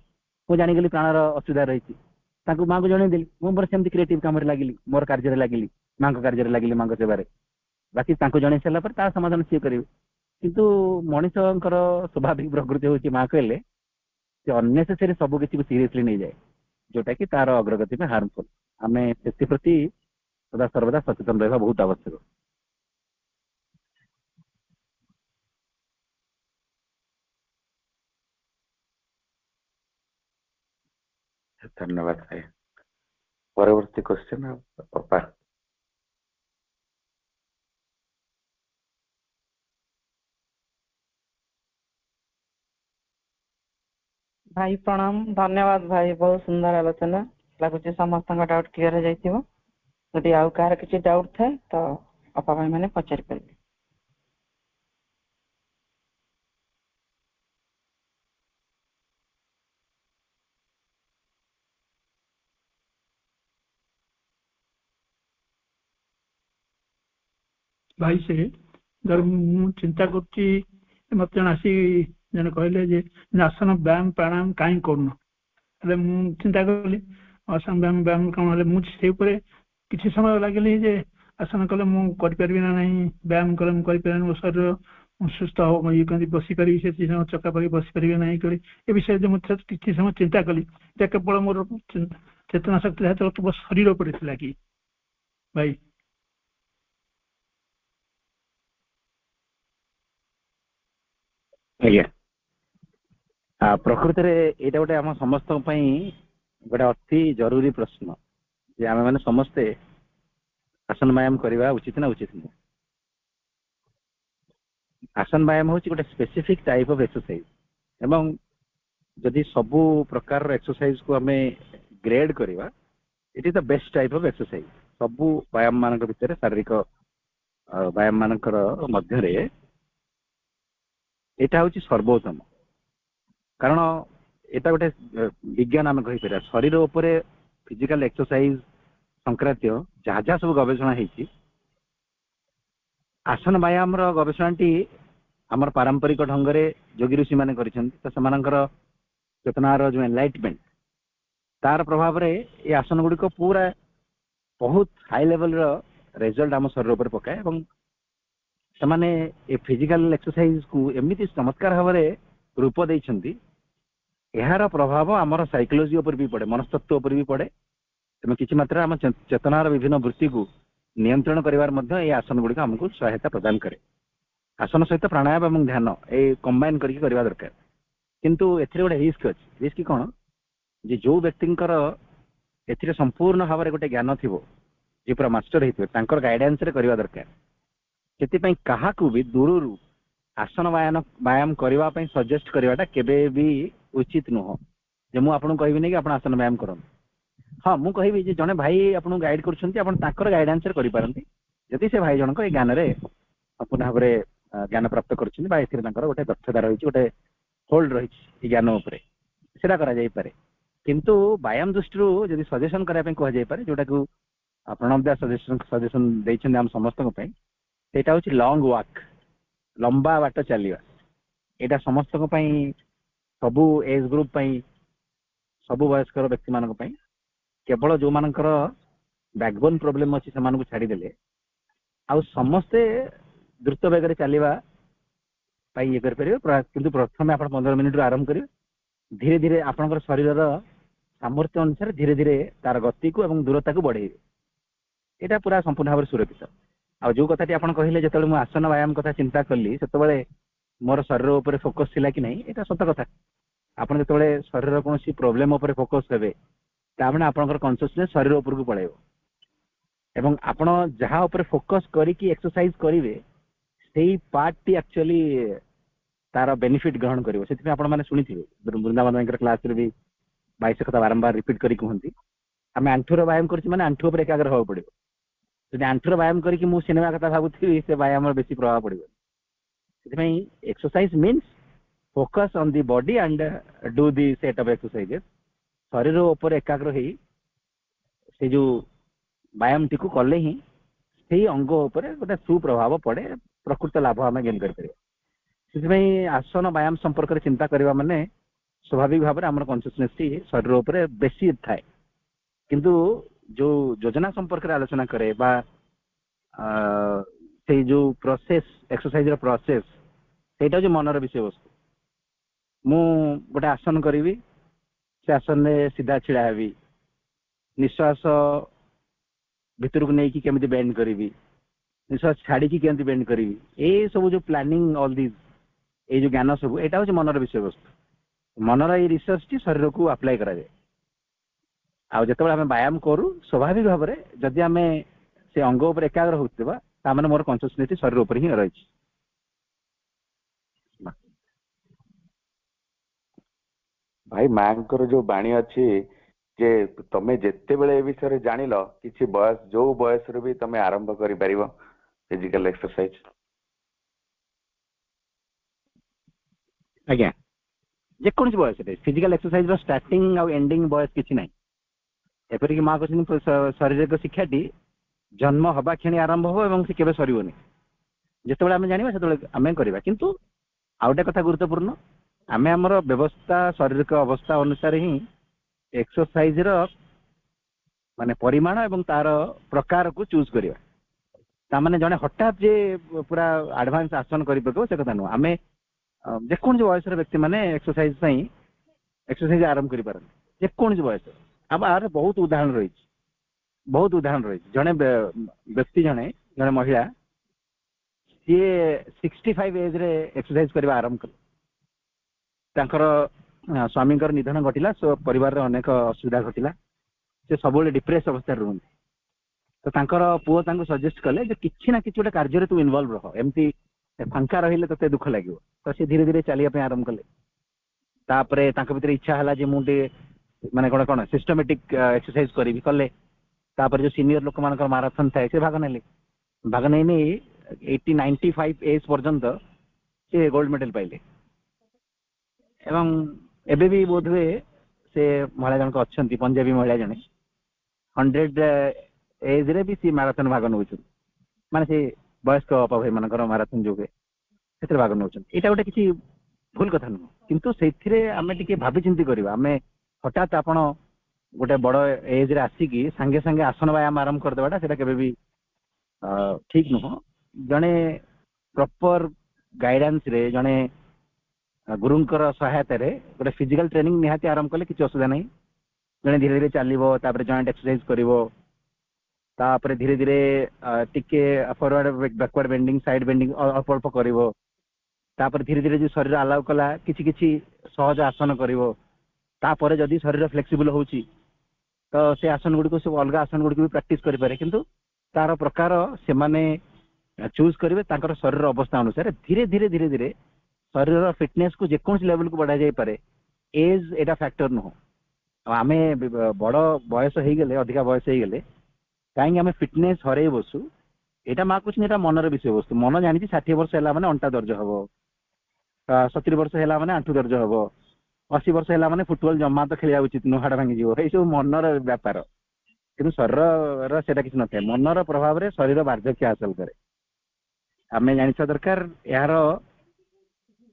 ମୁଁ ଜାଣିଗଲି ପ୍ରାଣର ଅସୁବିଧା ରହିଛି, ତାଙ୍କୁ ମାଙ୍କୁ ଜଣେଇଦେଲି। ମୁଁ ମୋର ସେମିତି କ୍ରିଏଟିଭ କାମରେ ଲାଗିଲି, ମୋର କାର୍ଯ୍ୟରେ ଲାଗିଲି, ମାଙ୍କ କାର୍ଯ୍ୟରେ ଲାଗିଲି, ମାଙ୍କ ସେବାରେ। ବାକି ତାଙ୍କୁ ଜଣେଇ ସାରିଲା ପରେ ତାର ସମାଧାନ ସିଏ କରିବେ। କିନ୍ତୁ ମଣିଷଙ୍କର ସ୍ୱାଭାବିକ ପ୍ରକୃତି ହଉଛି ମା କହିଲେ ସେ ଅନ୍ନେସେସରି ସବୁ କିଛି ସିରିୟସଲି ନେଇଯାଏ, ଯୋଉଟା କି ତାର ଅଗ୍ରଗତି ପାଇଁ ହାର୍ମଫୁଲ। ଆମେ ସେଥିପ୍ରତି ସଦା ସର୍ବଦା ସଚେତନ ରହିବା ବହୁତ ଆବଶ୍ୟକ। ଧନ୍ୟବାଦ ଭାଇ। ପରବର୍ତ୍ତୀ କ୍ୱେଶ୍ଚନ ଅପା। ଭାଇ ପ୍ରଣାମ, ଧନ୍ୟବାଦ ଭାଇ, ବହୁତ ସୁନ୍ଦର ଆଲୋଚନା ଲାଗୁଛି। ସମସ୍ତଙ୍କ ଡାଉଟ୍ କ୍ଲିୟର ହେଇଯାଇଥିବ। ଯଦି ଆଉ କାହାର କିଛି ଡାଉଟ୍ ଥାଏ ତ ଅପା ଭାଇ ମାନେ ପଚାରି ପାରିବେ। ଭାଇ ସେ ଧର ମୁଁ ଚିନ୍ତା କରୁଛି, ମତେ ଜଣେ ଆସି ଜଣେ କହିଲେ ଯେ ଆସନ ବ୍ୟାୟାମ ପ୍ରାଣାୟାମ କାହିଁ କରୁନ? ହେଲେ ମୁଁ ଚିନ୍ତା କଲି ଆସନ ବ୍ୟାୟାମ କଣ ହେଲେ ମୁଁ ସେଇ ଉପରେ କିଛି ସମୟ ଲାଗିଲି ଯେ ଆସନ କଲେ ମୁଁ କରିପାରିବି ନା ନାହିଁ, ବ୍ୟାୟାମ କଲେ ମୁଁ କରିପାରିବି, ମୋ ଶରୀର ସୁସ୍ଥ ହବ, ଇଏ କେମିତି ବସିପାରିବି, ସେତିକି ସମୟ ଚକା ପକି ବସିପାରିବି ନାହିଁ କରି ଏ ବିଷୟରେ ମୁଁ କିଛି ସମୟ ଚିନ୍ତା କଲି। ଯେ କେବଳ ମୋର ଚେତନା ଶକ୍ତି ଯେତେବେଳେ କେବଳ ଶରୀର ଉପରେ ଥିଲା କି ଭାଇ? ଆଜ୍ଞା, ପ୍ରକୃତରେ ଏଇଟା ଗୋଟେ ଆମ ସମସ୍ତଙ୍କ ପାଇଁ ଗୋଟେ ଅତି ଜରୁରୀ ପ୍ରଶ୍ନ ଯେ ଆମେ ମାନେ ସମସ୍ତେ ଆସନ ବ୍ୟାୟାମ କରିବା ଉଚିତ ନା ଉଚିତ ନୁହେଁ। ଆସନ ବ୍ୟାୟାମ ହଉଛି ଗୋଟେ ସ୍ପେସିଫିକ ଟାଇପ ଅଫ ଏକ୍ସରସାଇଜ, ଏବଂ ଯଦି ସବୁ ପ୍ରକାରର ଏକ୍ସରସାଇଜ କୁ ଆମେ ଗ୍ରେଡ କରିବା, ଇଟ୍ is the best type of exercise. ସବୁ ବ୍ୟାୟାମ ମାନଙ୍କ ଭିତରେ, ଶାରୀରିକ ବ୍ୟାୟାମ ମାନଙ୍କର ମଧ୍ୟରେ ଏଇଟା ହଉଛି ସର୍ବୋତ୍ତମ। କାରଣ ଏଟା ଗୋଟେ ବିଜ୍ଞାନ ଆମେ କହିପାରିବା। ଶରୀର ଉପରେ ଫିଜିକାଲ ଏକ୍ସରସାଇଜ ସଂକ୍ରାନ୍ତୀୟ ଯାହା ଯାହା ସବୁ ଗବେଷଣା ହେଇଛି, ଆସନ ବ୍ୟାୟାମର ଗବେଷଣାଟି ଆମର ପାରମ୍ପରିକ ଢଙ୍ଗରେ ଯୋଗୀ ଋଷି ମାନେ କରିଛନ୍ତି। ତ ସେମାନଙ୍କର ଚେତନାର ଯୋଉ ଏନଲାଇଟମେଣ୍ଟ, ତାର ପ୍ରଭାବରେ ଏ ଆସନ ଗୁଡିକ ପୁରା ବହୁତ ହାଇ ଲେଭେଲର ରେଜଲ୍ଟ ଆମ ଶରୀର ଉପରେ ପକାଏ। ଏବଂ ସେମାନେ ଏ ଫିଜିକାଲ ଏକ୍ସରସାଇଜ କୁ ଏମିତି ଚମତ୍କାର ଭାବରେ ରୂପ ଦେଇଛନ୍ତି, ଏହାର ପ୍ରଭାବ ଆମର ସାଇକୋଲୋଜି ଉପରେ ବି ପଡେ, ମନସ୍ତତ୍ୱ ଉପରେ ବି ପଡେ। ତେଣୁ କିଛି ମାତ୍ରାରେ ଆମ ଚେତନାର ବିଭିନ୍ନ ବୃତ୍ତିକୁ ନିୟନ୍ତ୍ରଣ କରିବାର ମଧ୍ୟ এই ଆସନ ଗୁଡ଼ିକ ଆମକୁ ସହାୟତା ପ୍ରଦାନ କରେ। ଆସନ ସହିତ ପ୍ରାଣାୟାମ ଏବଂ ଧ୍ୟାନ এই କମ୍ବାଇନ୍ କରିକି କରିବା ଦରକାର। କିନ୍ତୁ ଏଥିରେ ଗୋଟେ ରିସ୍କ ଅଛି। ରିସ୍କ କ'ଣ? ଯେ ଯୋଉ ବ୍ୟକ୍ତିଙ୍କର ଏଥିରେ ସମ୍ପୂର୍ଣ୍ଣ ଭାବରେ ଗୋଟେ ଜ୍ଞାନ ଥିବ, ଯେ ପୁରା ମାଷ୍ଟର ହେଇଥିବେ, ତାଙ୍କର ଗାଇଡାନ୍ସରେ କରିବା ଦରକାର। ସେଥିପାଇଁ କାହାକୁ ବି ଦୂରରୁ ଆସନ ବ୍ୟାୟାମ କରିବା ପାଇଁ ସଜେଷ୍ଟ କରିବାଟା କେବେ ବି ଉଚିତ ନୁହଁ। ଯେ ମୁଁ ଆପଣଙ୍କୁ କହିବିନି କି ଆପଣ ଆସନ ବ୍ୟାୟାମ କରନ୍ତୁ। ହଁ, ମୁଁ କହିବି ଯେ ଜଣେ ଭାଇ ଆପଣଙ୍କୁ ଗାଇଡ କରୁଛନ୍ତି, ଆପଣ ତାଙ୍କର ଗାଇଡାନ୍ସରେ କରିପାରନ୍ତି, ଯଦି ସେ ଭାଇ ଜଣଙ୍କ ଏଇ ଜ୍ଞାନରେ ସମ୍ପୂର୍ଣ୍ଣ ଭାବରେ ଜ୍ଞାନ ପ୍ରାପ୍ତ କରିଛନ୍ତି ବା ଏଥିରେ ତାଙ୍କର ଗୋଟେ ଦକ୍ଷତା ରହିଛି, ଗୋଟେ ହୋଲ୍ଡ ରହିଛି ଏ ଜ୍ଞାନ ଉପରେ, ସେଟା କରାଯାଇପାରେ। କିନ୍ତୁ ବ୍ୟାୟାମ ଦୃଷ୍ଟିରୁ ଯଦି ସଜେସନ କରିବା ପାଇଁ କୁହାଯାଇପାରେ, ଯୋଉଟାକୁ ପ୍ରଣବ ଦାସ ସଜେସନ ଦେଇଛନ୍ତି ଆମ ସମସ୍ତଙ୍କ ପାଇଁ, ସେଇଟା ହଉଛି ଲଙ୍ଗ ୱାକ୍, ଲମ୍ବା ବାଟ ଚାଲିବା। ଏଇଟା ସମସ୍ତଙ୍କ ପାଇଁ, ସବୁ ଏଜ ଗ୍ରୁପ ପାଇଁ, ସବୁ ବୟସ୍କର ବ୍ୟକ୍ତିମାନଙ୍କ ପାଇଁ। କେବଳ ଯୋଉମାନଙ୍କର ବ୍ୟାକବୋନ ପ୍ରୋବ୍ଲେମ ଅଛି ସେମାନଙ୍କୁ ଛାଡ଼ିଦେଲେ ଆଉ ସମସ୍ତେ ଦ୍ରୁତ ବେଗରେ ଚାଲିବା ପାଇଁ ଇଏ କରିପାରିବେ। କିନ୍ତୁ ପ୍ରଥମେ ଆପଣ 15 ମିନିଟରୁ ଆରମ୍ଭ କରିବେ, ଧୀରେ ଧୀରେ ଆପଣଙ୍କର ଶରୀରର ସାମର୍ଥ୍ୟ ଅନୁସାରେ ଧୀରେ ଧୀରେ ତାର ଗତିକୁ ଏବଂ ଦୂରତାକୁ ବଢେଇବେ। ଏଇଟା ପୁରା ସମ୍ପୂର୍ଣ୍ଣ ଭାବରେ ସୁରକ୍ଷିତ। ଆଉ ଯୋଉ କଥାଟି ଆପଣ କହିଲେ, ଯେତେବେଳେ ମୁଁ ଆସନ ବ୍ୟାୟାମ କଥା ଚିନ୍ତା କଲି, ସେତେବେଳେ ମୋର ଶରୀର ଉପରେ ଫୋକସ ଥିଲା କି ନାହିଁ, ଏଇଟା ସତ କଥା। ଆପଣ ଯେତେବେଳେ ଶରୀରର କୌଣସି ପ୍ରୋବ୍ଲେମ ଉପରେ ଫୋକସ ହେବେ, ତାମାନେ ଆପଣଙ୍କର କନସିୟସନେସ ଶରୀର ଉପରକୁ ପଳେଇବ, ଏବଂ ଆପଣ ଯାହା ଉପରେ ଫୋକସ କରିକି ଏକ୍ସରସାଇଜ କରିବେ, ସେଇ ପାର୍ଟଟି ଆକ୍ଚୁଆଲି ତାର ବେନିଫିଟ ଗ୍ରହଣ କରିବ। ସେଥିପାଇଁ ଆପଣ ମାନେ ଶୁଣିଥିବେ ବୃନ୍ଦାବନ ଭାଇଙ୍କର କ୍ଲାସରେ ବି ବାଇଶ କଥା ବାରମ୍ବାର ରିପିଟ କରି କୁହନ୍ତି, ଆମେ ଆଣ୍ଠୁର ବ୍ୟାୟାମ କରୁଛୁ ମାନେ ଆଣ୍ଠୁ ଉପରେ ଏକାଗ୍ର ହେବାକୁ ପଡିବ। ଯଦି ଆଣ୍ଠୁର ବ୍ୟାୟାମ କରିକି ମୁଁ ସିନେମା କଥା ଭାବୁଥିବି ସେ ବ୍ୟାୟାମର ବେଶୀ ପ୍ରଭାବ ପଡିବ। ସେଥିପାଇଁ exercise means focus on the body and do the set of exercises. ଶରୀର ଉପରେ ଏକାଗ୍ର ହେଇ ସେ ଯୋଉ ବ୍ୟାୟାମଟିକୁ କଲେ ହିଁ ସେଇ ଅଙ୍ଗ ଉପରେ ଗୋଟେ ସୁପ୍ରଭାବ ପଡେ, ପ୍ରକୃତ ଲାଭ ଆମେ ଗେନ୍ କରିପାରିବା। ସେଥିପାଇଁ ଆସନ ବ୍ୟାୟାମ ସମ୍ପର୍କରେ ଚିନ୍ତା କରିବା ମାନେ ସ୍ୱାଭାବିକ ଭାବରେ ଆମର କନସିୟସନେସଟି ଶରୀର ଉପରେ ବେଶୀ ଥାଏ। କିନ୍ତୁ ଯୋଉ ଯୋଜନା ସମ୍ପର୍କରେ ଆଲୋଚନା କରେ ବା ସେଇ ଯୋଉ ପ୍ରୋସେସ ଏକ୍ସରସାଇଜର ପ୍ରୋସେସ ସେଇଟା ହଉଛି ମନର ବିଷୟବସ୍ତୁ। ମୁଁ ଗୋଟେ ଆସନ କରିବି, ସେ ଆସନରେ ସିଧା ଛିଡା ହେବି, ନିଶ୍ୱାସ ଭିତରକୁ ନେଇକି କେମିତି ବେଣ୍ଡ କରିବି, ନିଶ୍ୱାସ ଛାଡିକି କେମିତି ବେଣ୍ଡ କରିବି, ଏଇ ସବୁ ଯୋଉ ପ୍ଲାନିଂ ଅଲ୍ ଦିସ୍ ଏଇ ଯୋଉ ଜ୍ଞାନ ସବୁ ଏଇଟା ହଉଛି ମନର ବିଷୟବସ୍ତୁ। ମନର ଏଇ ରିସର୍ଚ୍ଚଟି ଶରୀରକୁ ଆପ୍ଲାଏ କରାଯାଏ। ଆଉ ଯେତେବେଳେ ଆମେ ବ୍ୟାୟାମ କରୁ ସ୍ୱାଭାବିକ ଭାବରେ ଯଦି ଆମେ ସେ ଅଙ୍ଗ ଉପରେ ଏକାଗ୍ର ହଉଥିବା ତାମାନେ ମୋର କନସିୟସନେସ ଶରୀର ଉପରେ ହିଁ ରହିଛି। ଭାଇ ମାଙ୍କର ଯୋଉ ବାଣୀ ଅଛି ଯେ ତମେ ଯେତେବେଳେ ଏ ବିଷୟରେ ଜାଣିଲ କିଛି ବୟସ ଯୋଉ ବୟସରୁ ବି ତମେ ଆରମ୍ଭ କରିପାରିବ ଫିଜିକାଲ ଏକ୍ସରସାଇଜ। ଆଜ୍ଞା, ଯେକୌଣସି ବୟସରେ ଫିଜିକାଲ ଏକ୍ସରସାଇଜର ଷ୍ଟାର୍ଟିଂ ଆଉ ଏଣ୍ଡିଂ ବୟସ କିଛି ନାହିଁ। ଏପରିକି ମା କହିଛନ୍ତି ଶାରୀରିକ ଶିକ୍ଷାଟି ଜନ୍ମ ହବା କ୍ଷଣି ଆରମ୍ଭ ହବ ଏବଂ ସେ କେବେ ସରିବନି। ଯେତେବେଳେ ଆମେ ଜାଣିବା ସେତେବେଳେ ଆମେ କରିବା। କିନ୍ତୁ ଆଉ ଗୋଟେ କଥା ଗୁରୁତ୍ୱପୂର୍ଣ୍ଣ, ଆମେ ଆମର ବ୍ୟବସ୍ଥା ଶାରୀରିକ ଅବସ୍ଥା ଅନୁସାରେ ହିଁ ଏକ୍ସରସାଇଜର ମାନେ ପରିମାଣ ଏବଂ ତାର ପ୍ରକାରକୁ ଚୁଜ୍ କରିବା। ତାମାନେ ଜଣେ ହଠାତ୍ ଯେ ପୁରା ଆଡଭାନ୍ସ ଆସନ କରିପାରିବ ସେ କଥା ନୁହଁ। ଆମେ ଯେକୌଣସି ବୟସର ବ୍ୟକ୍ତିମାନେ ଏକ୍ସରସାଇଜ ପାଇଁ ଏକ୍ସରସାଇଜ ଆରମ୍ଭ କରିପାରନ୍ତି, ଯେକୌଣସି ବୟସ। ଆଉ ଆର ବହୁତ ଉଦାହରଣ ରହିଛି, ବହୁତ ଉଦାହରଣ ରହିଛି। ଜଣେ ବ୍ୟକ୍ତି ଜଣେ ମହିଳା ସିଏ 65 ଏଜରେ ଏକ୍ସରସାଇଜ କରିବା ଆରମ୍ଭ କଲେ। ତାଙ୍କର ସ୍ୱାମୀଙ୍କର ନିଧନ ଘଟିଲା, ପରିବାରରେ ଅନେକ ଅସୁବିଧା ଘଟିଲା, ସେ ସବୁବେଳେ ଡିପ୍ରେସ ଅବସ୍ଥାରେ ରୁହନ୍ତି। ତ ତାଙ୍କର ପୁଅ ତାଙ୍କୁ ସଜେଷ୍ଟ କଲେ ଯେ କିଛି ନା କିଛି ଗୋଟେ କାର୍ଯ୍ୟରେ ତୁ ଇନଭଲ୍ଭ ରହ, ଏମିତି ଫାଙ୍କା ରହିଲେ ତତେ ଦୁଃଖ ଲାଗିବ। ତ ସେ ଧୀରେ ଧୀରେ ଚାଲିବା ପାଇଁ ଆରମ୍ଭ କଲେ। ତାପରେ ତାଙ୍କ ଭିତରେ ଇଚ୍ଛା ହେଲା ଯେ ମୁଁ ଟିକେ ମାନେ କଣ ସିଷ୍ଟମେଟିକ ଏକ୍ସରସାଇଜ କରିବି, କଲେ। ତାପରେ ଯୋଉ ସିନିୟର ଲୋକମାନଙ୍କର ମାରାଥନ ଥାଏ ସେ ଭାଗ ନେଲେ। ଭାଗ ନେଇ 95 ଏଜ୍ ପର୍ଯ୍ୟନ୍ତ ସେ ଗୋଲ୍ଡ ମେଡାଲ ପାଇଲେ। ଏବଂ ଏବେ ବି ବୋଧହୁଏ ସେ ମହିଳା ଜଣକ ଅଛନ୍ତି, ପଞ୍ଜାବୀ ମହିଳା ଜଣେ, 100 ଏଜରେ ବି ସେ ମାରାଥନ ଭାଗ ନେଉଛନ୍ତି। ମାନେ ସେ ବୟସ୍କ ଅପଭାଇ ମାନଙ୍କର ମାରାଥନ ଯୋଉ ହୁଏ ସେଥିରେ ଭାଗ ନେଉଛନ୍ତି। ଏଇଟା ଗୋଟେ କିଛି ଭୁଲ କଥା ନୁହଁ, କିନ୍ତୁ ସେଇଥିରେ ଆମେ ଟିକେ ଭାବିଚିନ୍ତି କରିବା। ଆମେ ହଠାତ୍ ଆପଣ ଗୋଟେ ବଡ ଏଜରେ ଆସିକି ସାଙ୍ଗେ ସାଙ୍ଗେ ଆସନ ବ୍ୟାୟାମ ଆରମ୍ଭ କରିଦେବାଟା ସେଟା କେବେ ବି ଠିକ ନୁହଁ। ଜଣେ ପ୍ରପର ଗାଇଡାନ୍ସରେ ଜଣେ ଗୁରୁଙ୍କର ସହାୟତାରେ ଗୋଟେ ଫିଜିକାଲ ଟ୍ରେନିଂ ନିହାତି ଆରମ୍ଭ କଲେ କିଛି ଅସୁବିଧା ନାହିଁ। ଜଣେ ଧୀରେ ଧୀରେ ଚାଲିବ, ତାପରେ ଜଏଣ୍ଟ ଏକ୍ସରସାଇଜ କରିବ, ତାପରେ ଧୀରେ ଧୀରେ ଟିକେ forward backward bending side bending ଅଳ୍ପ ଅଳ୍ପ କରିବ। ତାପରେ ଧୀରେ ଧୀରେ ଯୋଉ ଶରୀର ଆଲାଉ କଲା କିଛି କିଛି ସହଜ ଆସନ କରିବ। ତାପରେ ଯଦି ଶରୀର ଫ୍ଲେକ୍ସିବୁଲ ହଉଛି ତ ସେ ଆସନ ଗୁଡ଼ିକୁ ସବୁ ଅଲଗା ଆସନ ଗୁଡ଼ିକୁ ବି ପ୍ରାକ୍ଟିସ କରିପାରେ। କିନ୍ତୁ ତାର ପ୍ରକାର ସେମାନେ ଚୁଜ୍ କରିବେ ତାଙ୍କର ଶରୀର ଅବସ୍ଥା ଅନୁସାରେ। ଧୀରେ ଧୀରେ ଧୀରେ ଧୀରେ ଶରୀରର ଫିଟନେସକୁ ଯେକୌଣସି ଲେଭେଲକୁ ବଢା ଯାଇପାରେ। ଏଜ୍ ଏଇଟା ଫ୍ୟାକ୍ଟର ନୁହଁ। ଆଉ ଆମେ ବଡ ବୟସ ହେଇଗଲେ, ଅଧିକା ବୟସ ହେଇଗଲେ କାହିଁକି ଆମେ ଫିଟନେସ୍ ହରେଇ ବସୁ? ଏଇଟା ମା କହୁଛନ୍ତି ଏଇଟା ମନର ବିଷୟବସ୍ତୁ। ମନ ଜାଣିଛି 60 ବର୍ଷ ହେଲା ମାନେ ଅଣ୍ଟା ଦର୍ଜ ହବ, 70 ବର୍ଷ ହେଲା ମାନେ ଆଣ୍ଠୁ ଦର୍ଜ ହବ, 80 ବର୍ଷ ହେଲା ମାନେ ଫୁଟବଲ ଜମା ତ ଖେଳିବା ଉଚିତ ନୁହଁ, ହାଡ ଭାଙ୍ଗିଯିବ। ଏଇ ସବୁ ମନର ବ୍ୟାପାର। କିନ୍ତୁ ଶରୀରର ସେଇଟା କିଛି ନଥାଏ। ମନର ପ୍ରଭାବରେ ଶରୀର ବାର୍ଦ୍ଧକ୍ୟ ହାସଲ କରେ। ଆମେ ଜାଣିଥିବା ଦରକାର। ଏହାର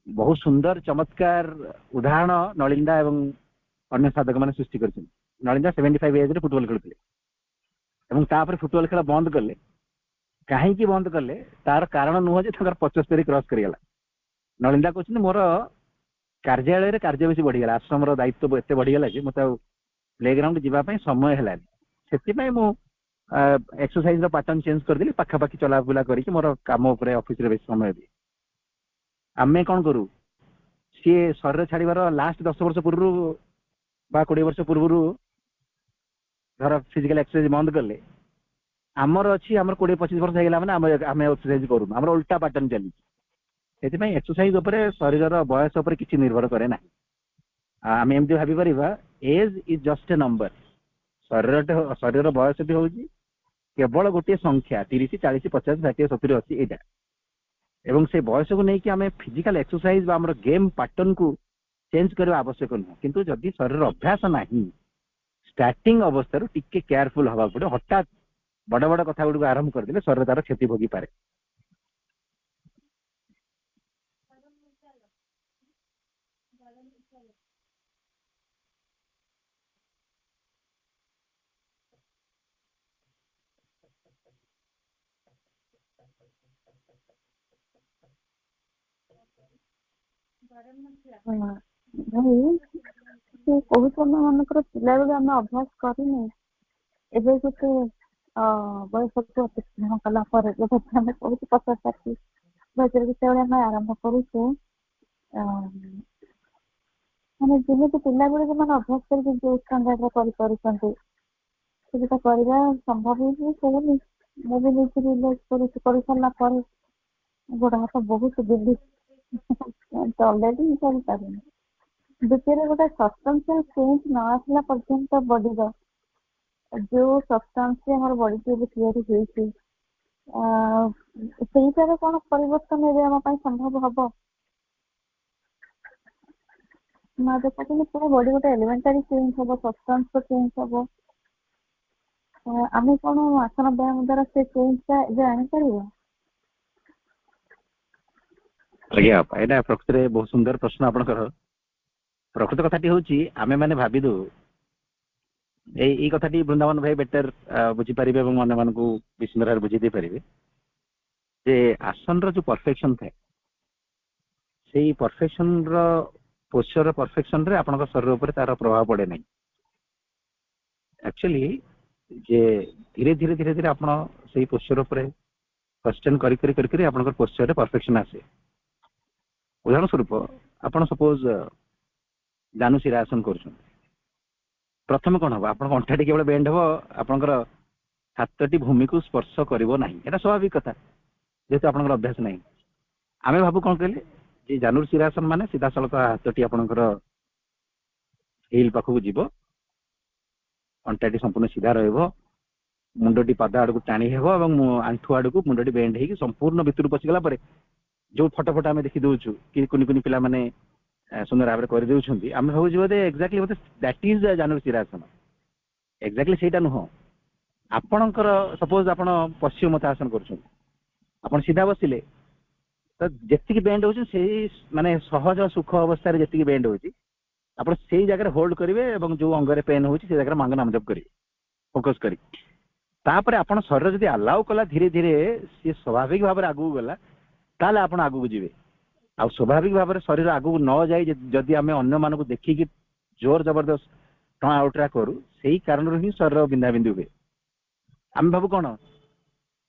ବହୁତ ସୁନ୍ଦର ଚମତ୍କାର ଉଦାହରଣ ନଳିନ୍ଦା ଏବଂ ଅନ୍ୟ ସାଧକ ମାନେ ସୃଷ୍ଟି କରିଛନ୍ତି। ନଳିନ୍ଦା 75 ଏଜରେ ଫୁଟବଲ ଖେଳୁଥିଲେ ଏବଂ ତାପରେ ଫୁଟବଲ ଖେଳ ବନ୍ଦ କଲେ। କାହିଁକି ବନ୍ଦ କଲେ ତାର କାରଣ ନୁହଁ ଯେ ତାଙ୍କର 75 କ୍ରସ୍ କରିଗଲା। ନଳିନ୍ଦା କହୁଛନ୍ତି ମୋର କାର୍ଯ୍ୟାଳୟରେ କାର୍ଯ୍ୟ ବେଶୀ ବଢିଗଲା, ଆଶ୍ରମର ଦାୟିତ୍ୱ ଏତେ ବଢିଗଲା ଯେ ମତେ ଆଉ ପ୍ଲେଗ୍ରାଉଣ୍ଡ ଯିବା ପାଇଁ ସମୟ ହେଲାନି। ସେଥିପାଇଁ ମୁଁ ଏକ୍ସରସାଇଜର ପାଟର୍ନ ଚେଞ୍ଜ କରିଦେଲି, ପାଖାପାଖି ଚଲାବୁଲା କରିକି ମୋର କାମ ଉପରେ ଅଫିସରେ ବେଶୀ ସମୟ ଦିଏ। ଆମେ କଣ କରୁ, ସିଏ ଶରୀର ଛାଡିବାର ଲାଷ୍ଟ 10 ବର୍ଷ ପୂର୍ବରୁ ବା 20 ବର୍ଷ ପୂର୍ବରୁ ଧର ଫିଜିକାଲ ଏକ୍ସରସାଇଜ ବନ୍ଦ କଲେ, ଆମର ଅଛି ଆମର 20-25 ବର୍ଷ ହେଇଗଲା ମାନେ ଆମେ ଏକ୍ସରସାଇଜ କରୁନୁ, ଆମର ଉଲ୍ଟା ପାଟର୍ନ ଚାଲିଛି। ସେଥିପାଇଁ ଏକ୍ସରସାଇଜ ଉପରେ ଶରୀରର ବୟସ ଉପରେ କିଛି ନିର୍ଭର କରେ ନାହିଁ। ଆମେ ଏମିତି ଭାବିପାରିବା age is just a number. ଶରୀର ବୟସଟି ହଉଛି କେବଳ ଗୋଟିଏ ସଂଖ୍ୟା 30, 40, 50, 60, 70 ଅଛି ଏଇଟା। ଏବଂ ସେ ବୟସକୁ ନେଇକି ଆମେ ଫିଜିକାଲ ଏକ୍ସରସାଇଜ ବା ଆମର ଗେମ୍ ପାଟର୍ନକୁ ଚେଞ୍ଜ କରିବା ଆବଶ୍ୟକ ନୁହଁ। କିନ୍ତୁ ଯଦି ଶରୀରର ଅଭ୍ୟାସ ନାହିଁ, ଷ୍ଟାର୍ଟିଂ ଅବସ୍ଥାରୁ ଟିକେ କେୟାରଫୁଲ ହବାକୁ ପଡିବ। ହଠାତ୍ ବଡ ବଡ କଥା ଗୁଡ଼ିକୁ ଆରମ୍ଭ କରିଦେଲେ ଶରୀର ତାର କ୍ଷତି ଭୋଗିପାରେ। ଭାଇ ସେ କହୁଛନ୍ତି ମନେକର ପିଲାବେଳୁ ଆମେ ଅଭ୍ୟାସ କରିନେ, ଏବେ ଗୋଟେ ବୟସକୁ ଅତିକ୍ରମ କଲା ପରେ ଯେବେ ଆମେ କହୁଛୁ 50-60 ବୟସରେ ଯେତେବେଳେ ଆମେ ଆରମ୍ଭ କରୁଛୁ, ମାନେ ଯେମିତି ପିଲାବେଳେ ସେମାନେ ଅଭ୍ୟାସ କରିକି ଯୋଉ ଷ୍ଟାଣ୍ଡାର୍ଡରେ କରିପାରୁଛନ୍ତି ସେଟା କରିବା ସମ୍ଭବ ହିଁ ହଉନି। ମୁଁ ବି ନିଜେ ରିଲାଇଜ କରୁଛି, କରିସାରିଲା ପରେ ଗୋଡ ହାତ ବହୁତ ବିନ୍ଧୁଛି, ଅଲରେଡି କରିପାରୁନି। ଦ୍ୱିତୀୟରେ ଗୋଟେ ସବଷ୍ଟାନ୍ସିଆଲ ଚେଞ୍ଜ ନ ଆସିଲା ପର୍ଯ୍ୟନ୍ତ ବଡିର ଯୋଉ ସବଷ୍ଟାନ୍ସ ଆମର ବଡିକୁ ଏବେ ତିଆରି ହେଇଛି ସେଇଟାରେ କଣ ପରିବର୍ତ୍ତନ ଏବେ ଆମ ପାଇଁ ସମ୍ଭବ ହବ? ନା ଦେଖୁଛନ୍ତି ପୁରା ବଡି ଗୋଟେ ଏଲିମେଣ୍ଟାରୀ ଚେଞ୍ଜ ହବ, ସବଷ୍ଟାନ୍ସ ଚେଞ୍ଜ ହବ। ଆମେ କଣ ଆସନ ବ୍ୟାୟାମ ଦ୍ୱାରା ସେ ଚେଞ୍ଜଟା ଏବେ ଆଣିପାରିବା? ଆଜ୍ଞା, ଏଇଟା ପ୍ରକୃତରେ ବହୁତ ସୁନ୍ଦର ପ୍ରଶ୍ନ ଆପଣଙ୍କର। ପ୍ରକୃତ କଥାଟି ହଉଛି ଆମେ ମାନେ ଭାବିଦଉ, ଏଇ କଥାଟି ବୃନ୍ଦାବନ ଭାଇ ବେଟର ବୁଝିପାରିବେ ଏବଂ ଅନ୍ୟମାନଙ୍କୁ ବିସ୍ମୟରେ ବୁଝେଇ ଦେଇପାରିବେ ଯେ ଆସନର ଯୋଉ ପରଫେକ୍ସନ ଥାଏ, ସେଇ ପରଫେକ୍ସନର ପୋସ୍ଚର ପରଫେକ୍ସନରେ ଆପଣଙ୍କ ଶରୀର ଉପରେ ତାର ପ୍ରଭାବ ପଡେ ନାହିଁ। ଆକ୍ଚୁଆଲି ଯେ ଧୀରେ ଧୀରେ ଧୀରେ ଧୀରେ ଆପଣ ସେଇ ପୋସ୍ଚର ଉପରେ ସଷ୍ଟେନ କରି କରି କରି କରି ଆପଣଙ୍କର ପୋସ୍ଚରରେ ପରଫେକ୍ସନ ଆସେ। ଉଦାହରଣ ସ୍ୱରୂପ ଆପଣ ସପୋଜ ଜାନୁଶିରା ଆସନ କରୁଛନ୍ତି, ପ୍ରଥମେ କଣ ହବ? ଆପଣଙ୍କ ଅଣ୍ଟାଟି କେବଳ ବେଣ୍ଡ ହବ, ଆପଣଙ୍କର ହାତଟି ଭୂମିକୁ ସ୍ପର୍ଶ କରିବ ନାହିଁ। ଏଟା ସ୍ୱାଭାବିକ କଥା, ଯେହେତୁ ଆପଣଙ୍କର ଅଭ୍ୟାସ ନାହିଁ। ଆମେ ଭାବୁ କଣ କହିଲେ ଯେ ଜାନୁଶିରାସନ ମାନେ ସିଧାସଳଖ ହାତଟି ଆପଣଙ୍କର ହିଲ୍ ପାଖକୁ ଯିବ, ଅଣ୍ଟାଟି ସମ୍ପୂର୍ଣ୍ଣ ସିଧା ରହିବ, ମୁଣ୍ଡଟି ପାଦ ଆଡକୁ ଟାଣି ହେବ ଏବଂ ଆଣ୍ଠୁ ଆଡକୁ ମୁଣ୍ଡଟି ବେଣ୍ଡ ହେଇକି ସମ୍ପୂର୍ଣ୍ଣ ଭିତରୁ ପଶିଗଲା ପରେ ଯୋଉ ଫଟୋ ଫଟୋ ଆମେ ଦେଖି ଦଉଛୁ କି କୁନି କୁନି ପିଲାମାନେ ସୁନ୍ଦର ଭାବରେ କରିଦେଉଛନ୍ତି, ଆମେ ଭାବୁଛୁ ବୋଧେ ଏକ୍ଜାକ୍ଟଲି ବୋଧେ ଦ୍ୟାଟ୍ ଇଜ ଜାନୁଶିରାସନ। ଏକ୍ଜାକ୍ଟଲି ସେଇଟା ନୁହଁ। ଆପଣଙ୍କର ସପୋଜ ଆପଣ ପଶ୍ଚିମୋତ୍ତାସନ କରୁଛନ୍ତି, ଆପଣ ସିଧା ବସିଲେ ତ ଯେତିକି ବେଣ୍ଡ ହଉଛି ସେଇ ମାନେ ସହଜ ସୁଖ ଅବସ୍ଥାରେ ଯେତିକି ବେଣ୍ଡ ହଉଛି ଆପଣ ସେଇ ଜାଗାରେ ହୋଲ୍ଡ କରିବେ ଏବଂ ଯୋଉ ଅଙ୍ଗରେ ପେନ୍ ହଉଛି ସେଇ ଜାଗାରେ ମାଙ୍ଗ ନାମ ଜପ କରିବେ ଫୋକସ କରି। ତାପରେ ଆପଣ ଶରୀର ଯଦି ଆଲାଉ କଲା ଧୀରେ ଧୀରେ ସିଏ ସ୍ୱାଭାବିକ ଭାବରେ ଆଗକୁ ଗଲା, ତାହେଲେ ଆପଣ ଆଗକୁ ଯିବେ। ଆଉ ସ୍ୱାଭାବିକ ଭାବରେ ଶରୀର ଆଗକୁ ନ ଯାଇ ଯଦି ଆମେ ଅନ୍ୟମାନଙ୍କୁ ଦେଖିକି ଜୋର ଜବରଦସ୍ତ ଟଣା ଆଉଟରା କରୁ, ସେଇ କାରଣରୁ ହିଁ ଶରୀର ବିନ୍ଧାବିନ୍ଧି ହୁଏ। ଆମେ ଭାବୁ କଣ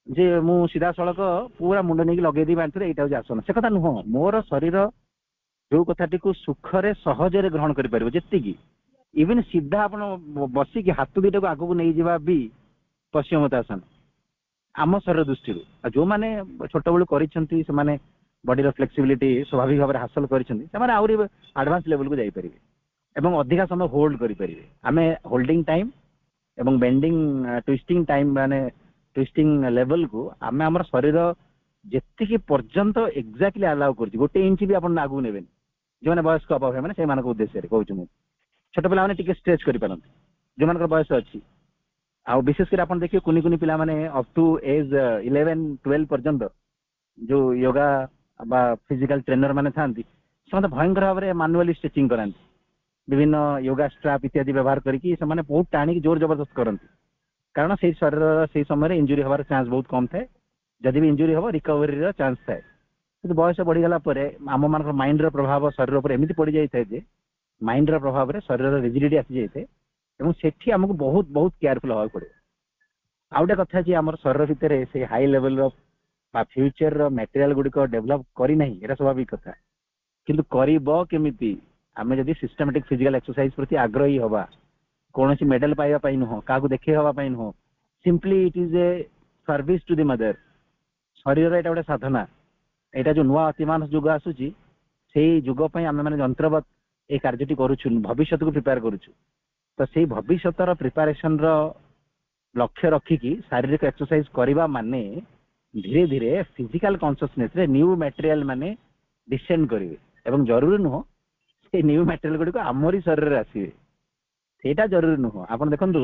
ଯେ ମୁଁ ସିଧାସଳଖ ପୁରା ମୁଣ୍ଡ ନେଇକି ଲଗେଇଦେଇ ବାନ୍ଧୁଥିଲି, ଏଇଟା ହଉଛି ଆସନ। ସେ କଥା ନୁହଁ। ମୋର ଶରୀର ଯୋଉ କଥାଟିକୁ ସୁଖରେ ସହଜରେ ଗ୍ରହଣ କରିପାରିବ ଯେତିକି, ଇଭେନ ସିଧା ଆପଣ ବସିକି ହାତ ଦିଟାକୁ ଆଗକୁ ନେଇଯିବା ବି ପଶ୍ଚିମୋତ୍ତାସନ ଆମ ଶରୀର ଦୃଷ୍ଟିରୁ। ଆଉ ଯୋଉମାନେ ଛୋଟବେଳୁ କରିଛନ୍ତି, ସେମାନେ ବଡିର ଫ୍ଲେକ୍ସିବିଲିଟି ସ୍ୱାଭାବିକ ଭାବରେ ହାସଲ କରିଛନ୍ତି, ସେମାନେ ଆହୁରି ଆଡଭାନ୍ସ ଲେଭେଲକୁ ଯାଇପାରିବେ ଏବଂ ଅଧିକା ସମୟ ହୋଲ୍ଡ କରିପାରିବେ। ଆମେ ହୋଲ୍ଡିଂ ଟାଇମ ଏବଂ ବେଣ୍ଡିଂ ଟ୍ୱିଷ୍ଟିଂ ଟାଇମ ମାନେ ଟ୍ୱିଷ୍ଟିଂ ଲେଭେଲକୁ ଆମେ ଆମର ଶରୀର ଯେତିକି ପର୍ଯ୍ୟନ୍ତ ଏକ୍ଜାକ୍ଟଲି ଆଲାଉ କରୁଛି, 1 ଇଞ୍ଚ ବି ଆପଣ ଆଗକୁ ନେବେନି। ଯେଉଁମାନେ ବୟସ୍କ ଅଭାବ ମାନେ ସେଇମାନଙ୍କ ଉଦ୍ଦେଶ୍ୟରେ କହୁଛି ମୁଁ। ଛୋଟ ପିଲାମାନେ ଟିକେ ଷ୍ଟ୍ରେଚ୍ କରିପାରନ୍ତି ଯୋଉମାନଙ୍କର ବୟସ ଅଛି। ଆଉ ବିଶେଷ କରି ଆପଣ ଦେଖିବେ କୁନି କୁନି ପିଲାମାନେ ଅପ୍ ଟୁ ଏଜ୍ 11-12 ପର୍ଯ୍ୟନ୍ତ ଯୋଉ ୟୋଗା ବା ଫିଜିକାଲ ଟ୍ରେନର ମାନେ ଥାନ୍ତି, ସେମାନେ ଭୟଙ୍କର ଭାବରେ ମାନୁଆଲି ଷ୍ଟ୍ରେଚିଂ କରାନ୍ତି। ବିଭିନ୍ନ ୟୋଗା ଷ୍ଟ୍ରାପ୍ ଇତ୍ୟାଦି ବ୍ୟବହାର କରିକି ସେମାନେ ବହୁତ ଟାଣିକି ଜୋର ଜବରଦସ୍ତ କରନ୍ତି, କାରଣ ସେଇ ଶରୀରର ସେଇ ସମୟରେ ଇଞ୍ଜୁରି ହେବାର ଚାନ୍ସ ବହୁତ କମ ଥାଏ। ଯଦି ବି ଇଞ୍ଜୁରି ହେବ ରିକଭରିର ଚାନ୍ସ ଥାଏ। କିନ୍ତୁ ବୟସ ବଢିଗଲା ପରେ ଆମମାନଙ୍କର ମାଇଣ୍ଡର ପ୍ରଭାବ ଶରୀର ଉପରେ ଏମିତି ପଡିଯାଇଥାଏ ଯେ ମାଇଣ୍ଡର ପ୍ରଭାବରେ ଶରୀରର ରିଜିଡିଟି ଆସିଯାଇଥାଏ ଏବଂ ସେଠି ଆମକୁ ବହୁତ ବହୁତ କେୟାରଫୁଲ ହେବାକୁ ପଡିବ। ଆଉ ଗୋଟେ କଥା ଯେ ଆମର ଶରୀର ଭିତରେ ସେଇ ହାଇ ଲେଭେଲର ବା ଫ୍ୟୁଚରର ମ୍ୟାଟେରିଆଲ ଗୁଡ଼ିକ ଡେଭଲପ କରିନାହିଁ, ଏଟା ସ୍ୱାଭାବିକ କଥା। କିନ୍ତୁ କରିବ କେମିତି? ଆମେ ଯଦି ସିଷ୍ଟମାଟିକ ଫିଜିକାଲ ଏକ୍ସରସାଇଜ ପ୍ରତି ଆଗ୍ରହୀ ହବା, କୌଣସି ମେଡାଲ ପାଇବା ପାଇଁ ନୁହଁ, କାହାକୁ ଦେଖେଇ ହେବା ପାଇଁ ନୁହଁ, simply it is a service to the mother. ଶରୀରର ଏଇଟା ଗୋଟେ ସାଧନା। ଏଇଟା ଯୋଉ ନୂଆ ଅତିମାନ ଯୁଗ ଆସୁଛି, ସେଇ ଯୁଗ ପାଇଁ ଆମେ ମାନେ ଯନ୍ତ୍ରବତ ଏଇ କାର୍ଯ୍ୟଟି କରୁଛୁ, ଭବିଷ୍ୟତକୁ ପ୍ରିପେୟାର କରୁଛୁ। ତ ସେଇ ଭବିଷ୍ୟତର ପ୍ରିପାରେସନର लक्ष्य रखिकी शारीरिक एक्सरसाइज करवा माने धीरे धीरे फिजिकल कॉन्शियसनेस रे न्यू मटेरियल माने डिसेंड करेंगे एवं जरूरी नुह से न्यू मटेरियल गुड़ी को आमरी शरीर आसवे सेटा जरूरी नुह आपण देखंतु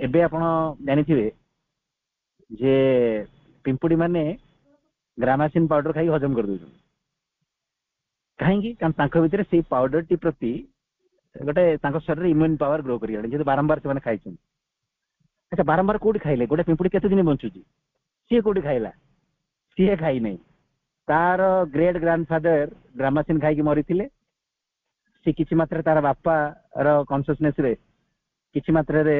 एबे आपण जानिथिबे जे पिंपुड़ी माने ग्रामासिन पाउडर खाई हजम कर दउछन कहीं कारण भितर से पाउडर टी प्रति गोटे शरीर इम्यून पावर ग्रो कर बारंबार से खाई अच्छा बारंबार कौटी खाइले गोटे पिंपुड़ी केते दिन बंचुची सी कौटी खाइला सी खाई नहीं तार ग्रेट ग्रांडफादर ग्रामासिन खाई मरी सी किछि मात्रा तार बापा रो कॉन्शियसनेस रे किछि मात्रा रे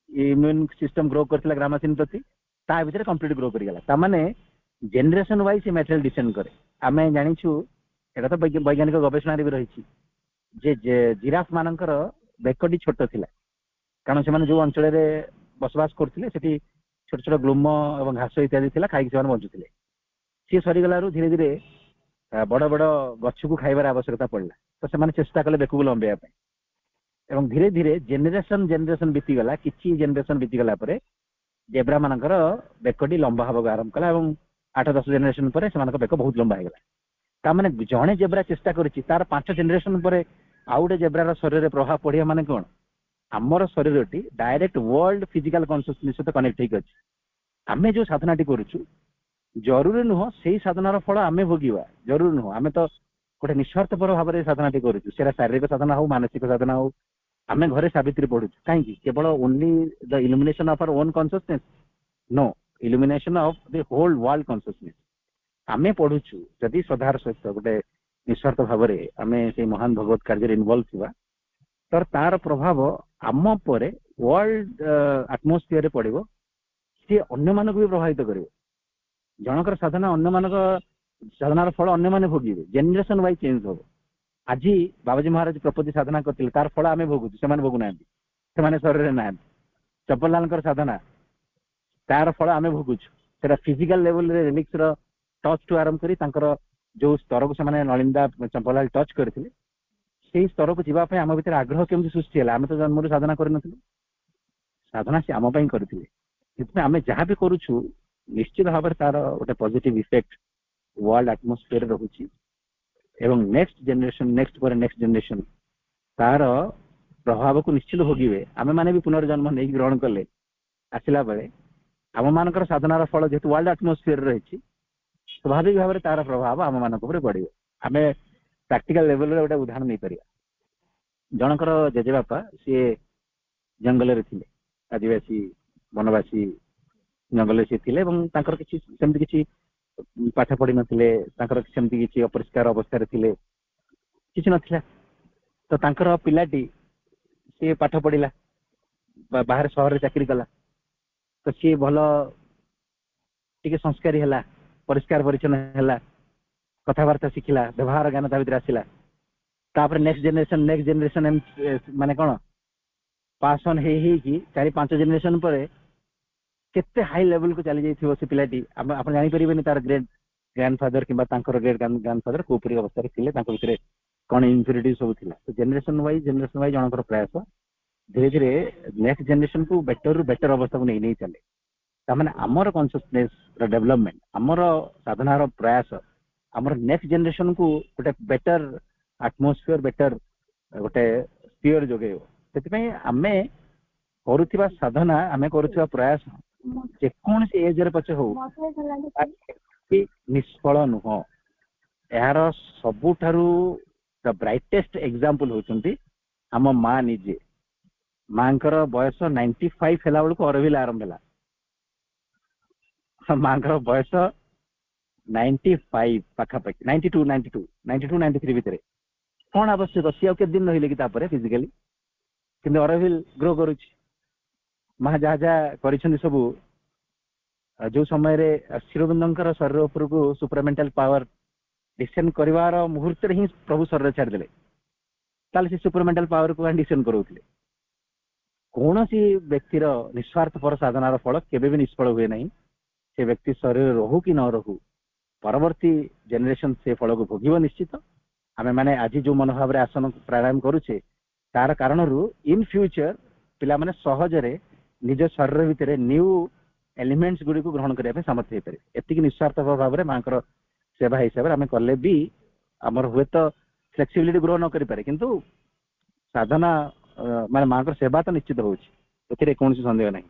इम्यून सिस्टम ग्रो करथिला ग्रामासिन प्रति ता भितर कंप्लीट ग्रो करिगला ता माने जनरेशन वाइज मटेरियल डिसेंड करे आमे जानिछु एटा तो वैज्ञानिक गवेषणा रे भी रही जे जिराफ मानकर बेकटी छोट थिला कारण से जो अंचल में बसवास करते छोट छोट ग्लूम और घास इत्यादि थिला खाई से बंचुले सी सरीगला धीरे धीरे बड़ बड़ गछ को खाइबार आवश्यकता पड़ला तो से चेष्टा कले बेकू लंबेया एवं धीरे धीरे जेनेरेशन जेनेरेशन बीतीगला किछि जेनेरेशन बीतीगला परे जेब्रा मानकर बेकटी लंबा हवा आरंभ कला 8-10 जेनेरेशन पर से बेक बहुत लंबा हो गला ता माने जणे जेब्रा चेष्टा करिछि तार 5 जेनेरेशन पर आउ गोटे जेब्रार शरीर प्रभाव पड़िया माने कोन आमर शरीरटी डायरेक्ट वर्ल्ड फिजिकल कॉन्शियसनेस सहित कनेक्ट होइक अछि आमे जो साधनाटी करूछु जरूरी नुह सेही साधनार फल आमे भोगिबा जरूरी नुह आमे तो गोटे निस्वार्थपर भाव में साधनाटी करूछु सेरा शारीरिक साधना हो मानसिक साधना हो आमे घरे सावित्री पढ़ुछु काहेकि केवल only the illumination of our own consciousness no illumination of the whole world consciousness आमे पढ़ुछु जदि श्रद्धार सहित गोटे निस्वार्थ भाव में आमे से महान भगवत कार्य इनवॉल्व थिबा तर तार प्रभाव आम पर वर्ल्ड आटमोस्फियर पड़ो सी अन्य मानक भी प्रभावित करिवो जनकर साधना अन्य मानक साधनार फल अन्य माने भोगिबे जेनेरेशन वाइज चेंज हो आज बाबाजी महाराज प्रपति साधना करथिले तार फल आमे भोगुछु से माने भोगु नांती से माने शरीर नांती चपलालकर साधना तार फल आमे भोगुछु सेटा फिजिकल लेवल रे रिलिक्स रो टच टू आरंभ करी तांकर जो स्तर को से नलिंदा चंपलाल टच करथिले से स्तर को जीवा आम भीतर आग्रह केमती सृष्टि है आम तो जन्म साधना कर साधना से आम करते आम जहाँ भी करुछु निश्चित भाव में तार गोटे पॉजिटिव इफेक्ट वर्ल्ड एटमॉस्फेयर रहुछि एवं नेक्स्ट जनरेशन तार प्रभाव को निश्चित भोगिबे आमे माने भी पुनर्जन्म नहीं ग्रहण कले आसिला बेले आम मानकर साधनार फल जेहेतु वर्ल्ड एटमॉस्फेयर रही स्वाभाविक भाव में तार प्रभाव आम मान पड़ो आम प्रैक्टिकल लेवल रे गोटे उदाहरण नहीं पारिया जनकर जेजेबापा सी जंगल रे थिले आदिवासी वनवासी जंगल से थिले एवं तांकर किछि सेमति किछि पाठ पढ़ी नथिले तांकर सेमति किछि अपरिष्कार अवस्था रे थिले किछि नथिला तो तांकर पिलाटी सी पाठ पढ़िला बाहर शहर रे चाकरी कला तो सी भलो टिके संस्कारी हला परिष्कार परिचन्न हला कथाबार्ता शिखिला व्यवहार ज्ञान ता भीतर आसिला तापर नेक्स्ट जनरेशन माने कोन पास ऑन हे कि 4-5 जनरेशन पर केते हाई लेवल को चली जाइथिबो से पिलाटी आपण जानि परिबेनी तार ग्रेट ग्रैंडफादर किबा तांकर ग्रेट ग्रैंडफादर कोपरी अवस्था रे थिले तांको भीतर कोन इन्फ्यूरिटी सब थिला तो जनरेशन वाइज जनकर प्रयास धीरे धीरे नेक्स्ट जनरेशन को बेटर अवस्था को नहीं चले तामाने हमर कॉन्शियसनेस रो डेवलपमेंट हमर साधनार प्रयास हमर नेक्स्ट जनरेशन को गोटे बेटर एटमॉस्फेयर बेटर गोटे स्पीयर जोगेयो सेति आमे करुथिबा साधना आमे करुथिबा प्रयास जेकोन से एज रे पछे हो निष्फल नुह यार सबुठारु द ब्राइटेस्ट एग्जांपल होचंती हम मां निजे मांकर बयस 95 हेला बेलको अरविल आरंभ होला मांकर बयस 95 पाखापाखि 92-93 भितर कौन आवश्यक सी के दिन रही कि फिजिकली कि अरविल ग्रो करुच्ची माँ जहाँ जहाँ कर सबू जो समय शिरोबिंदर शरीर उपर को सुपरमेंटाल पावर डिसेंड कर मुहूर्त ही प्रभु शरीर छाड़दे ताल से सुपरमेंटाल पावर को डिसेंड करोले कौन सी व्यक्तिर निस्वार्थपर साधनार फल केबे भी निष्फल हुए नहीं से व्यक्ति शरीर रहू कि न रहू परवर्ती जेनेरेशन से फल को भोग निश्चित आम मैंने आज जो मनोभाव आसन प्राणायाम करुचे तार कारण इन फ्यूचर पिला माने सहजरे ନିଜ ଶରୀର ଭିତରେ ନ୍ୟୁ ଏଲିମେଣ୍ଟସ ଗୁଡ଼ିକୁ ଗ୍ରହଣ କରିବା ପାଇଁ ସାମର୍ଥ୍ୟ ହେଇପାରେ। ଏତିକି ନିଃସ୍ୱାର୍ଥ ଭାବରେ ମାଙ୍କର ସେବା ହିସାବରେ ଆମେ କଲେ ବି ଆମର ହୁଏତ ଫ୍ଲେକ୍ସିବିଲିଟି ଗ୍ରୋ ନ କରିପାରେ, କିନ୍ତୁ ସାଧନା ମାନେ ମାଙ୍କର ସେବା ତ ନିଶ୍ଚିତ ହଉଛି, ଏଥିରେ କୌଣସି ସନ୍ଦେହ ନାହିଁ।